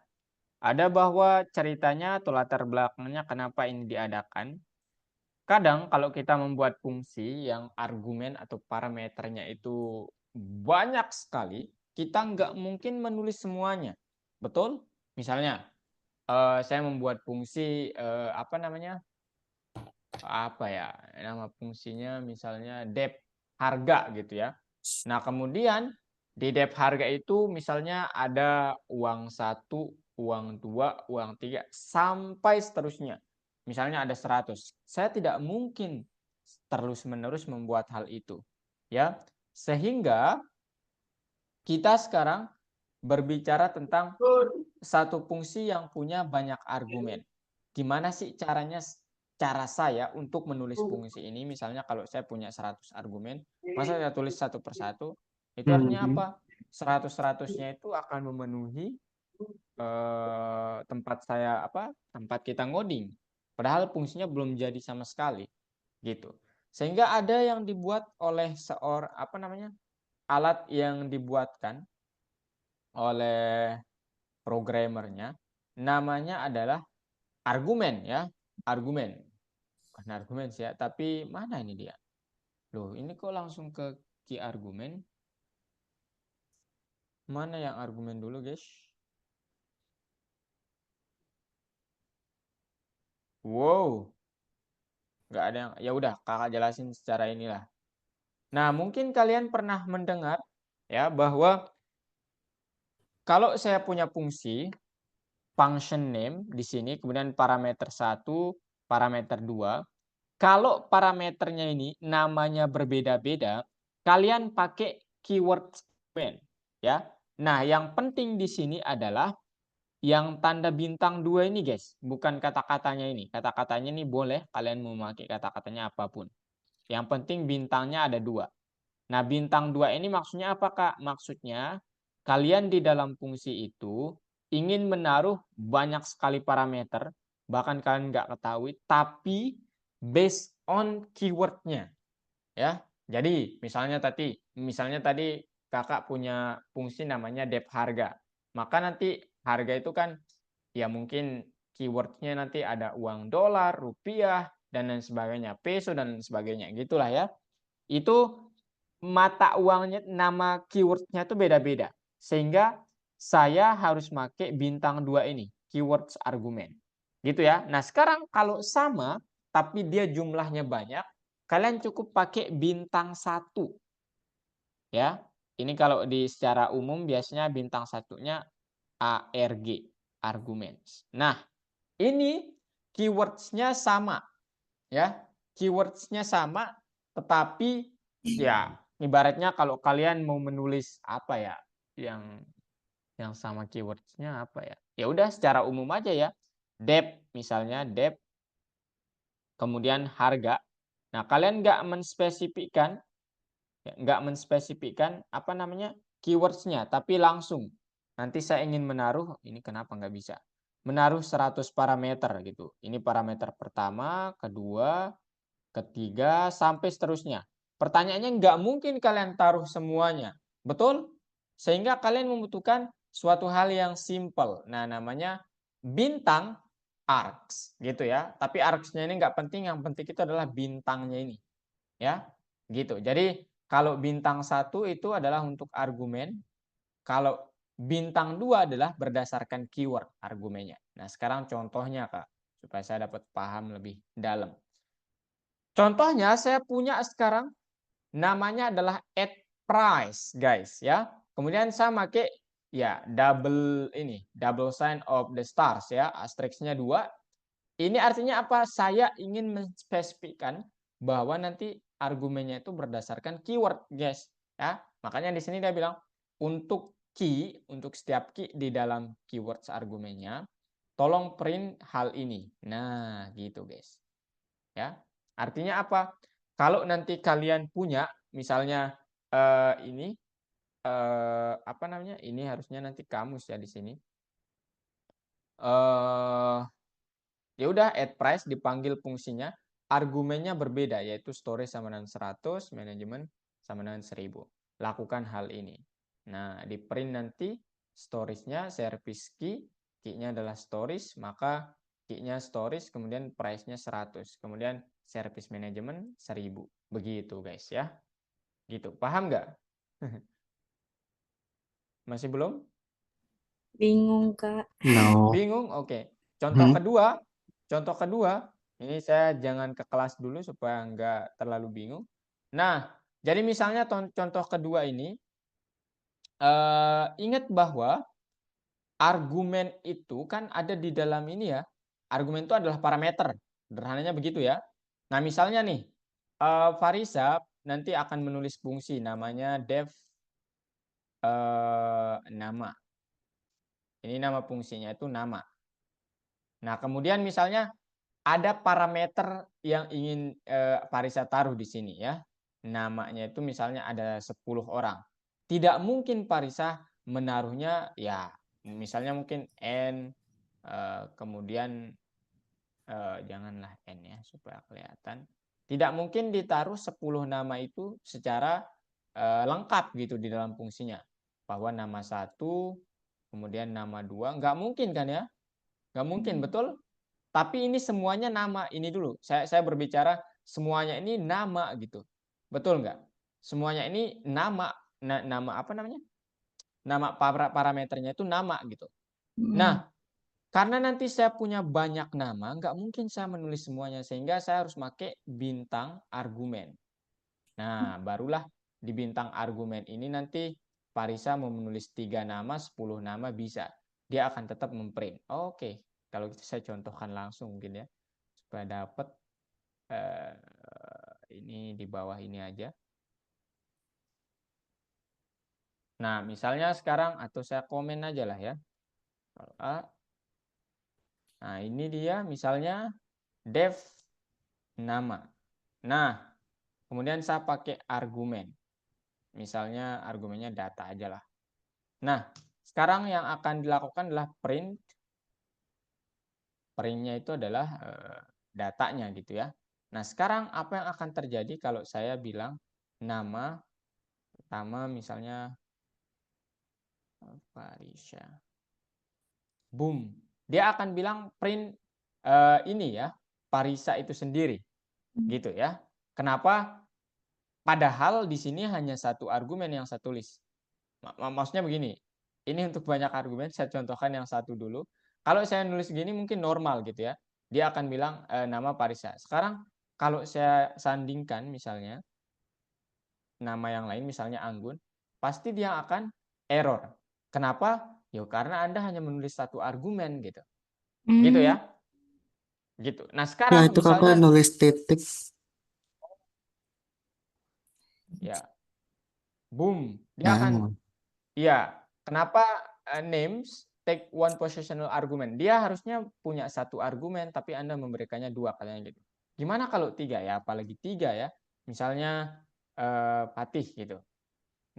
S1: Ada bahwa ceritanya atau latar belakangnya kenapa ini diadakan. Kadang kalau kita membuat fungsi yang argumen atau parameternya itu banyak sekali, kita nggak mungkin menulis semuanya. Betul? Misalnya, saya membuat fungsi apa namanya? Apa ya? Nama fungsinya misalnya dep harga gitu ya. Nah, kemudian di dep harga itu misalnya ada uang 1, uang 2, uang 3 sampai seterusnya. Misalnya ada 100. Saya tidak mungkin terus-menerus membuat hal itu. Ya. Sehingga kita sekarang berbicara tentang satu fungsi yang punya banyak argumen. Gimana sih caranya, cara saya untuk menulis fungsi ini? Misalnya kalau saya punya 100 argumen, masa saya tulis satu persatu? Itu artinya apa? 100-100-nya itu akan memenuhi tempat kita ngoding. Padahal fungsinya belum jadi sama sekali, gitu. Sehingga ada yang dibuat oleh alat yang dibuatkan oleh programmernya, namanya adalah argumen ya, argumen. Bukan argumen sih ya, tapi mana ini dia? Loh, ini kok langsung ke key argumen? Mana yang argumen dulu, guys? Wow. nggak ada yang, ya udah kakak jelasin secara inilah. Nah, mungkin kalian pernah mendengar ya bahwa kalau saya punya fungsi function name di sini, kemudian parameter 1, parameter 2, kalau parameternya ini namanya berbeda-beda, kalian pakai keyword argument ya. Nah, yang penting di sini adalah yang tanda bintang 2 ini, guys, bukan kata-katanya ini. Kata-katanya ini boleh kalian mau memakai kata-katanya apapun. Yang penting bintangnya ada 2. Nah, bintang 2 ini maksudnya apa, Kak? Maksudnya kalian di dalam fungsi itu ingin menaruh banyak sekali parameter, bahkan kalian nggak ketahui, tapi based on keywordnya, ya. Jadi misalnya tadi kakak punya fungsi namanya dep harga, maka nanti harga itu kan ya mungkin keywordnya nanti ada uang dolar, rupiah, dan lain sebagainya, peso dan lain sebagainya, gitulah ya. Itu mata uangnya, nama keywordnya itu beda-beda. Sehingga saya harus pakai bintang 2 ini, keywords argument. Gitu ya. Nah, sekarang kalau sama, tapi dia jumlahnya banyak, kalian cukup pakai bintang 1. Ya. Ini kalau di secara umum biasanya bintang 1-nya ARG, arguments. Nah, ini keywords-nya sama. Ya, keywords-nya sama, tetapi ya ibaratnya kalau kalian mau menulis apa ya yang sama keywords-nya apa ya, ya udah secara umum aja ya, dep misalnya, dep kemudian harga. Nah, kalian nggak menspesifikkan apa namanya keywords-nya, tapi langsung nanti saya ingin menaruh, ini kenapa nggak bisa menaruh 100 parameter gitu, ini parameter pertama, kedua, ketiga, sampai seterusnya. Pertanyaannya nggak mungkin kalian taruh semuanya, betul? Sehingga kalian membutuhkan suatu hal yang simple. Nah, namanya bintang arcs, gitu ya. Tapi arcs-nya ini nggak penting, yang penting itu adalah bintangnya ini, ya, gitu. Jadi kalau bintang 1 itu adalah untuk argumen, kalau bintang 2 adalah berdasarkan keyword argumennya. Nah, sekarang contohnya, Kak, supaya saya dapat paham lebih dalam. Contohnya saya punya sekarang namanya adalah add price, guys, ya. Kemudian saya pakai ya double sign of the stars ya, asterisknya 2. Ini artinya apa? Saya ingin menspesifikkan bahwa nanti argumennya itu berdasarkan keyword, guys, ya. Makanya di sini dia bilang untuk setiap key di dalam keywords argumennya tolong print hal ini. Nah, gitu, guys. Ya. Artinya apa? Kalau nanti kalian punya misalnya ini apa namanya? Ini harusnya nanti kamus ya di sini. Ya udah add price dipanggil fungsinya, argumennya berbeda yaitu storage sama dengan 100, manajemen sama dengan 1000. Lakukan hal ini. Nah, di print nanti storage-nya service key-nya adalah storage, maka key-nya storage, kemudian price-nya 100, kemudian service management 1000. Begitu, guys ya. Gitu. Paham nggak? Masih belum?
S5: Bingung, Kak.
S2: No.
S1: Bingung? Oke. Contoh kedua, ini saya jangan ke kelas dulu supaya nggak terlalu bingung. Nah, jadi misalnya contoh kedua ini, ingat bahwa argumen itu kan ada di dalam ini ya. Argumen itu adalah parameter. Sederhananya begitu ya. Nah, misalnya nih, Farisa nanti akan menulis fungsi namanya def nama. Ini nama fungsinya itu nama. Nah, kemudian misalnya ada parameter yang ingin Farisa taruh di sini ya. Namanya itu misalnya ada 10 orang. Tidak mungkin Farisa menaruhnya ya misalnya mungkin N kemudian janganlah N ya supaya kelihatan. Tidak mungkin ditaruh 10 nama itu secara lengkap gitu di dalam fungsinya. Bahwa nama 1 kemudian nama 2 nggak mungkin kan ya? Nggak mungkin, betul? Tapi ini semuanya nama. Ini dulu, saya berbicara semuanya ini nama gitu. Betul nggak? Semuanya ini nama, nama apa namanya? Nama parameternya itu nama gitu. Nah, Karena nanti saya punya banyak nama, nggak mungkin saya menulis semuanya, sehingga saya harus pakai bintang argumen. Nah, barulah di bintang argumen ini nanti Parisa mau menulis 3 nama, 10 nama bisa. Dia akan tetap memprint. Oke, kalau gitu saya contohkan langsung mungkin ya, supaya dapat ini di bawah ini aja. Nah, misalnya sekarang, atau saya komen aja lah ya. Nah, ini dia misalnya dev nama. Nah, kemudian saya pakai argumen. Misalnya argumennya data aja lah. Nah, sekarang yang akan dilakukan adalah print. Printnya itu adalah datanya gitu ya. Nah, sekarang apa yang akan terjadi kalau saya bilang nama pertama misalnya Parisa. Boom. Dia akan bilang print ini ya, Parisa itu sendiri. Gitu ya. Kenapa? Padahal di sini hanya satu argumen yang saya tulis. Maksudnya begini, ini untuk banyak argumen, saya contohkan yang satu dulu. Kalau saya nulis gini mungkin normal gitu ya. Dia akan bilang nama Parisa. Sekarang kalau saya sandingkan misalnya nama yang lain, misalnya Anggun, pasti dia akan error. Kenapa? Ya karena Anda hanya menulis satu argumen gitu. Gitu ya. Gitu. Nah,
S2: Nah,
S1: sekarang
S2: itu kakak
S1: misalnya
S2: nulis titik.
S1: ya, boom, dia
S2: Nah,
S1: akan iya, kenapa names take one positional argument? Dia harusnya punya satu argumen, tapi Anda memberikannya 2 kalian gitu. Gimana kalau 3 ya? Apalagi 3 ya. Misalnya Patih gitu.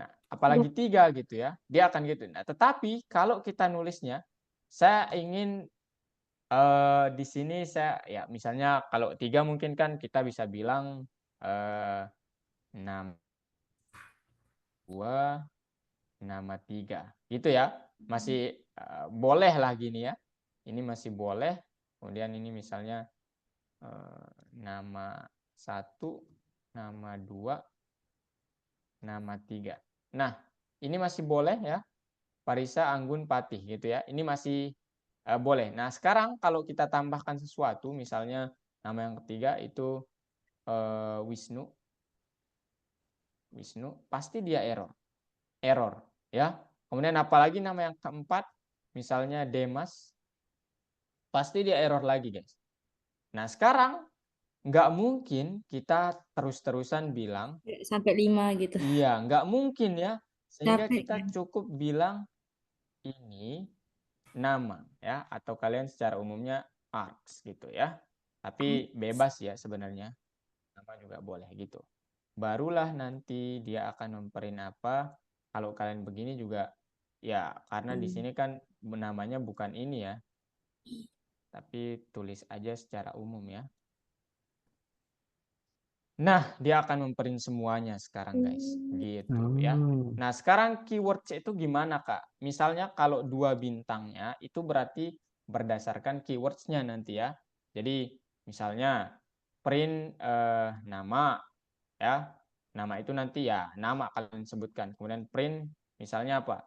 S1: Nah, apalagi 3 gitu ya. Dia akan gitu. Nah, tetapi kalau kita nulisnya, saya ingin di sini saya ya misalnya kalau 3 mungkin kan kita bisa bilang 6 2 nama 3 gitu ya, masih boleh lah gini ya, ini masih boleh. Kemudian ini misalnya nama 1, nama 2, nama 3. Nah, ini masih boleh ya, Parisa, Anggun, Patih gitu ya, ini masih boleh. Nah, sekarang kalau kita tambahkan sesuatu, misalnya nama yang ketiga itu Wisnu, pasti dia error ya. Kemudian apalagi nama yang keempat misalnya Demas, pasti dia error lagi guys. Nah, sekarang nggak mungkin kita terus-terusan bilang
S5: Sampai 5 gitu.
S1: iya, nggak mungkin ya, sehingga
S5: Capek
S1: kita
S5: kan?
S1: cukup bilang ini nama ya, atau kalian secara umumnya arts gitu ya, tapi bebas ya sebenarnya, nama juga boleh gitu. Barulah nanti dia akan memprint apa. Kalau kalian begini juga ya, karena di sini kan namanya bukan ini ya, tapi tulis aja secara umum ya. Nah, dia akan memprint semuanya sekarang guys, gitu ya. Nah, sekarang keywords itu gimana Kak? Misalnya kalau 2 bintangnya itu berarti berdasarkan keywords-nya nanti ya. Jadi misalnya print nama ya. Nama itu nanti ya nama kalian sebutkan. Kemudian print misalnya apa?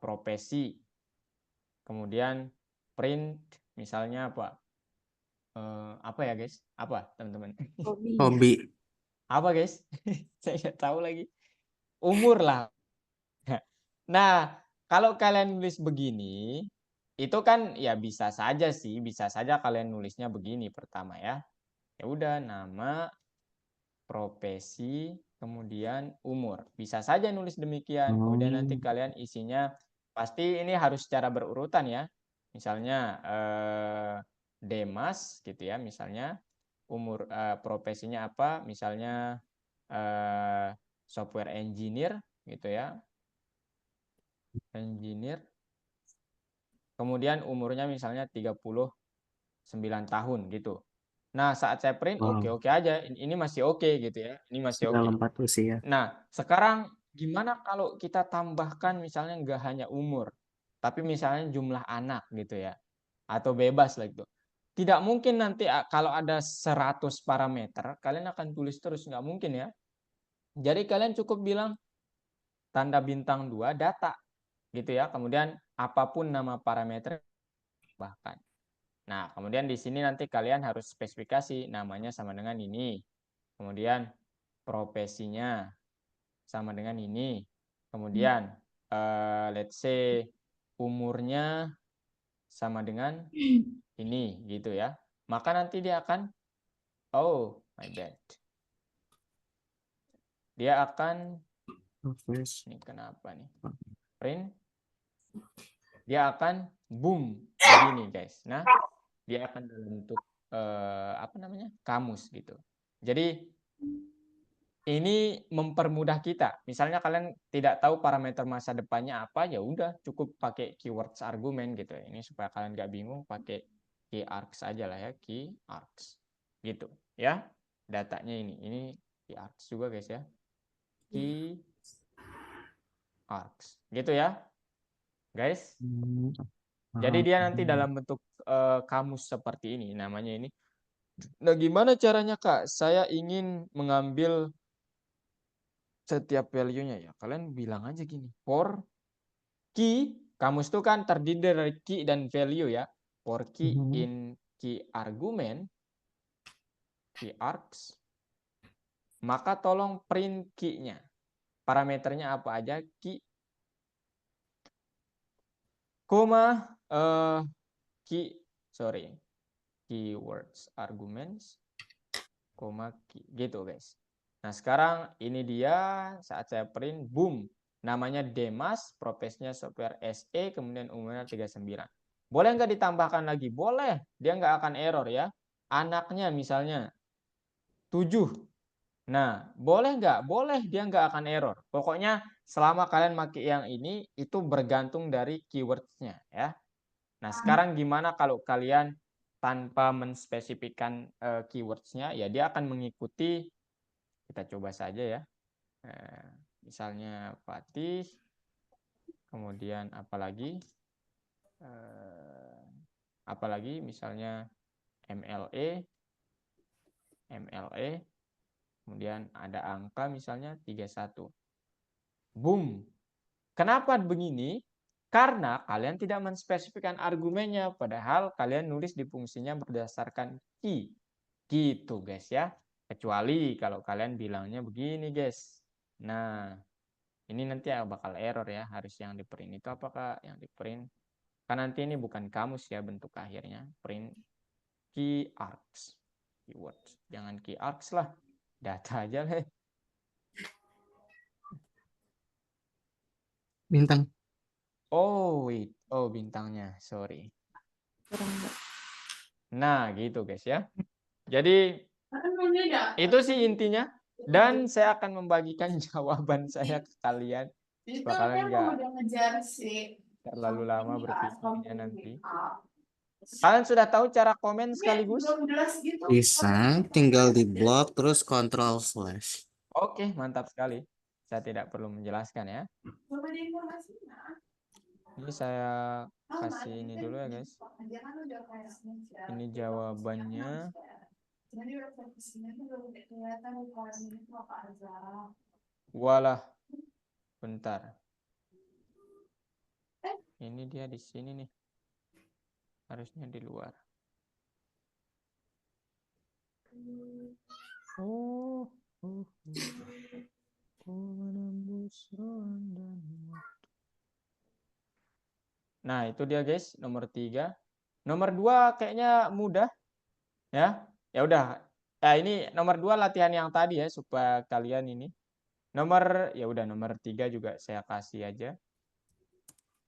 S1: Profesi. Kemudian print misalnya apa? Apa ya guys? Apa teman-teman?
S2: hobi.
S1: Apa guys? Saya nggak tahu lagi. Umur lah. Nah, kalau kalian nulis begini, itu kan ya bisa saja sih, bisa saja kalian nulisnya begini pertama ya. Ya udah nama, profesi, kemudian umur. Bisa saja nulis demikian. Kemudian nanti kalian isinya pasti ini harus secara berurutan ya. Misalnya Demas gitu ya, misalnya umur profesinya apa? Misalnya software engineer gitu ya. Engineer. Kemudian umurnya misalnya 39 tahun gitu. Nah, saat saya print oke-oke aja. Ini masih oke gitu ya. Ini masih
S2: Segala
S1: oke.
S2: 4 usia.
S1: Nah, sekarang gimana kalau kita tambahkan misalnya nggak hanya umur, tapi misalnya jumlah anak gitu ya, atau bebas lah gitu. Tidak mungkin nanti kalau ada 100 parameter, kalian akan tulis terus, nggak mungkin ya. Jadi kalian cukup bilang tanda bintang 2 data gitu ya. Kemudian apapun nama parameter tambahkan. Nah, kemudian di sini nanti kalian harus spesifikasi namanya sama dengan ini. Kemudian profesinya sama dengan ini. Kemudian let's say umurnya sama dengan ini gitu ya. Maka nanti dia akan oh, my bad. Dia akan ini kenapa nih? Print. Dia akan boom begini guys. Nah, dia akan dalam bentuk apa namanya? Kamus gitu. Jadi ini mempermudah kita. Misalnya kalian tidak tahu parameter masa depannya apa, ya udah cukup pakai keywords argumen gitu. Ini supaya kalian nggak bingung pakai key args aja lah ya, key args. Gitu ya. Datanya ini key args juga guys ya. Key args. Gitu ya. Guys. Jadi dia nanti dalam bentuk kamus seperti ini namanya ini. Nah, gimana caranya Kak? Saya ingin mengambil setiap value-nya ya. Kalian bilang aja gini. For key, kamus itu kan terdiri dari key dan value ya. For key in key argument, key args, maka tolong print key-nya. Parameternya apa aja? Key, koma, keywords arguments, koma key. Gitu guys. Nah sekarang ini dia saat saya print, boom. Namanya Demas, profesinya software SE, kemudian umurnya 39. Boleh nggak ditambahkan lagi? Boleh, dia nggak akan error ya. Anaknya misalnya 7. Nah, boleh nggak? Boleh, dia nggak akan error. Pokoknya selama kalian pakai yang ini, itu bergantung dari keywordnya ya. Nah sekarang gimana kalau kalian tanpa menspesifikkan keywordsnya, ya dia akan mengikuti. Kita coba saja ya. Misalnya Fatih, kemudian apalagi misalnya MLE, kemudian ada angka misalnya 31. Boom. Kenapa begini? Karena kalian tidak menspesifikkan argumennya, padahal kalian nulis di fungsinya berdasarkan key. Gitu guys ya. Kecuali kalau kalian bilangnya begini guys. Nah, ini nanti bakal error ya. Harus yang di print itu apakah yang di print? Kan nanti ini bukan kamus ya bentuk akhirnya. Print key args. Keywords. Jangan key args lah. Data aja lah.
S2: Bintang.
S1: Oh, wait. Oh, bintangnya. Sorry. Nah, gitu guys ya. Jadi, itu sih intinya. Dan saya akan membagikan jawaban saya ke kalian. Supaya kalian nggak terlalu lama berpikirnya nanti. Kalian sudah tahu cara komen sekaligus?
S2: Bisa, tinggal di blok terus Ctrl/.
S1: Oke, mantap sekali. Saya tidak perlu menjelaskan ya. Ini saya kasih ini dulu ya guys. Ini jawabannya. Walah, bentar. Ini dia di sini nih. Harusnya di luar. Nah, itu dia guys, nomor 3. Nomor 2 kayaknya mudah. Ya. Ya udah. Nah, ini nomor 2 latihan yang tadi ya supaya kalian ini. Nomor 3 juga saya kasih aja.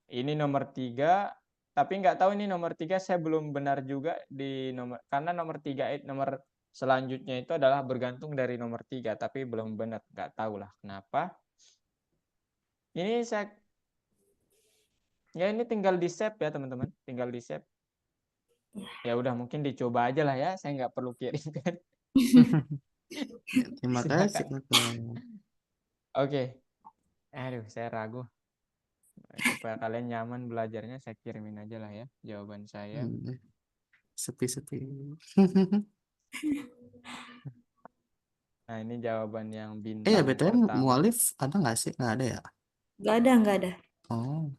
S1: Ini nomor 3, tapi nggak tahu ini nomor 3 saya belum benar juga di nomor, karena nomor 3 nomor selanjutnya itu adalah bergantung dari nomor 3, tapi belum benar, nggak tahu lah kenapa. Ini saya ya ini tinggal di save ya teman-teman, tinggal di save. Ya udah mungkin dicoba aja lah ya, saya nggak perlu kirimkan.
S2: Terima kasih.
S1: Oke. Aduh, saya ragu. Supaya kalian nyaman belajarnya, saya kirimin aja lah ya jawaban saya.
S2: Sepi-sepi.
S1: Nah, ini jawaban yang bintang
S2: Ya BTW
S1: pertama.
S2: mualif ada nggak sih? Nggak ada ya?
S5: Nggak ada.
S2: Oh.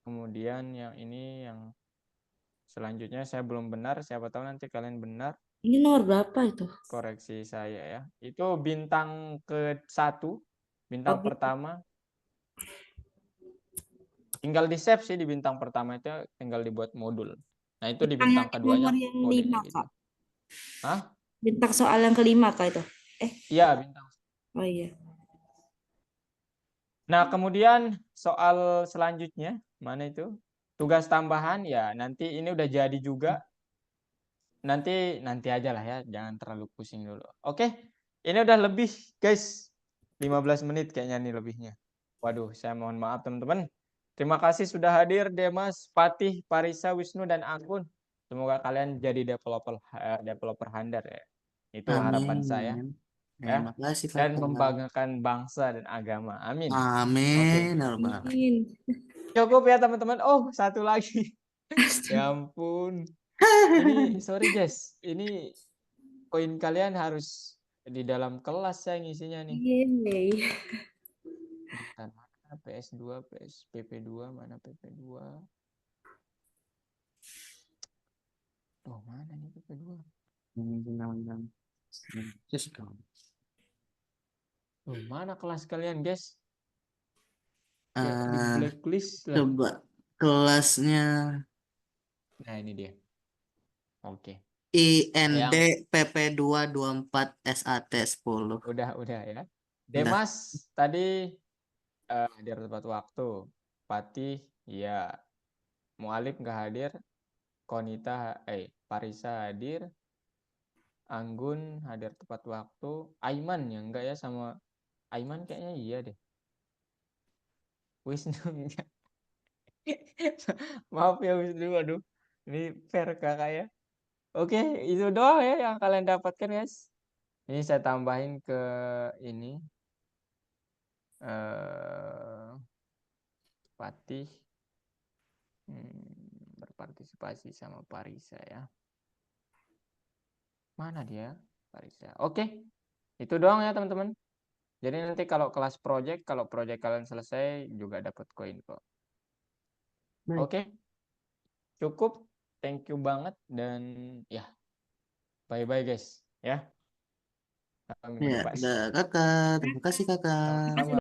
S1: Kemudian yang ini yang Selanjutnya saya belum benar, siapa tahu nanti kalian benar,
S5: Ini nomor berapa itu?
S1: koreksi saya ya. Itu bintang ke-1, bintang
S5: Oh, gitu.
S1: pertama. Tinggal di-save sih di bintang pertama itu, tinggal dibuat modul. Nah, itu di
S5: Bintang
S1: bintang
S5: yang
S1: keduanya
S5: nomor yang
S1: kodenya
S5: 5,
S1: gitu.
S5: Kak.
S1: Hah?
S5: Bintang soal yang kelima, Kak, itu.
S1: Iya, bintang.
S5: Oh iya.
S1: Nah, kemudian soal selanjutnya, mana itu? Tugas tambahan ya, nanti ini udah jadi juga. Nanti aja lah ya, jangan terlalu pusing dulu. Oke, ini udah lebih guys. 15 menit kayaknya nih lebihnya. Waduh, saya mohon maaf teman-teman. Terima kasih sudah hadir Demas, Patih, Parisa, Wisnu, dan Anggun. Semoga kalian jadi developer handal ya. Itu harapan saya. Ya.
S2: Terima kasih
S1: Dan
S2: kakak.
S1: membanggakan bangsa dan agama. Amin. Oke.
S2: Amin. Ya Rabbal Alamin.
S5: Amin.
S1: Cukup ya teman-teman. Oh, satu lagi. Ya ampun. Ini sorry guys. Ini koin kalian harus di dalam kelas saya ngisinya nih.
S5: Yeay.
S1: Bentar, mana PS2, PP2, mana PP2? Oh, mana nih PP2? Oh, mana kelas kalian, guys? Kayak di
S2: Eh,
S1: blacklist lah.
S2: Coba kelasnya
S1: Nah, ini dia. Oke.
S2: IND
S1: Yang
S2: PP224 SAT 10.
S1: udah ya. Demas tadi hadir tepat waktu. Patih, ya. Mualif nggak hadir. Konita, Parisa hadir. Anggun hadir tepat waktu. Aiman ya enggak ya, sama Aiman kayaknya iya deh. Wisnu enggak. Maaf ya Wisnu, aduh. Ini fair kakak ya. Oke, itu doang ya yang kalian dapatkan guys. Ini saya tambahin ke ini. Patih berpartisipasi sama Parisa ya. Mana dia? Parisa. Oke, itu doang ya teman-teman. Jadi nanti kalau kelas project, kalau project kalian selesai juga dapat koin kok.
S2: Baik.
S1: Oke, cukup. Thank you banget dan ya, bye-bye guys ya. Sampai minggu
S2: Ya,
S1: depan.
S2: udah kakak. Terima kasih kakak.
S1: Sama-sama.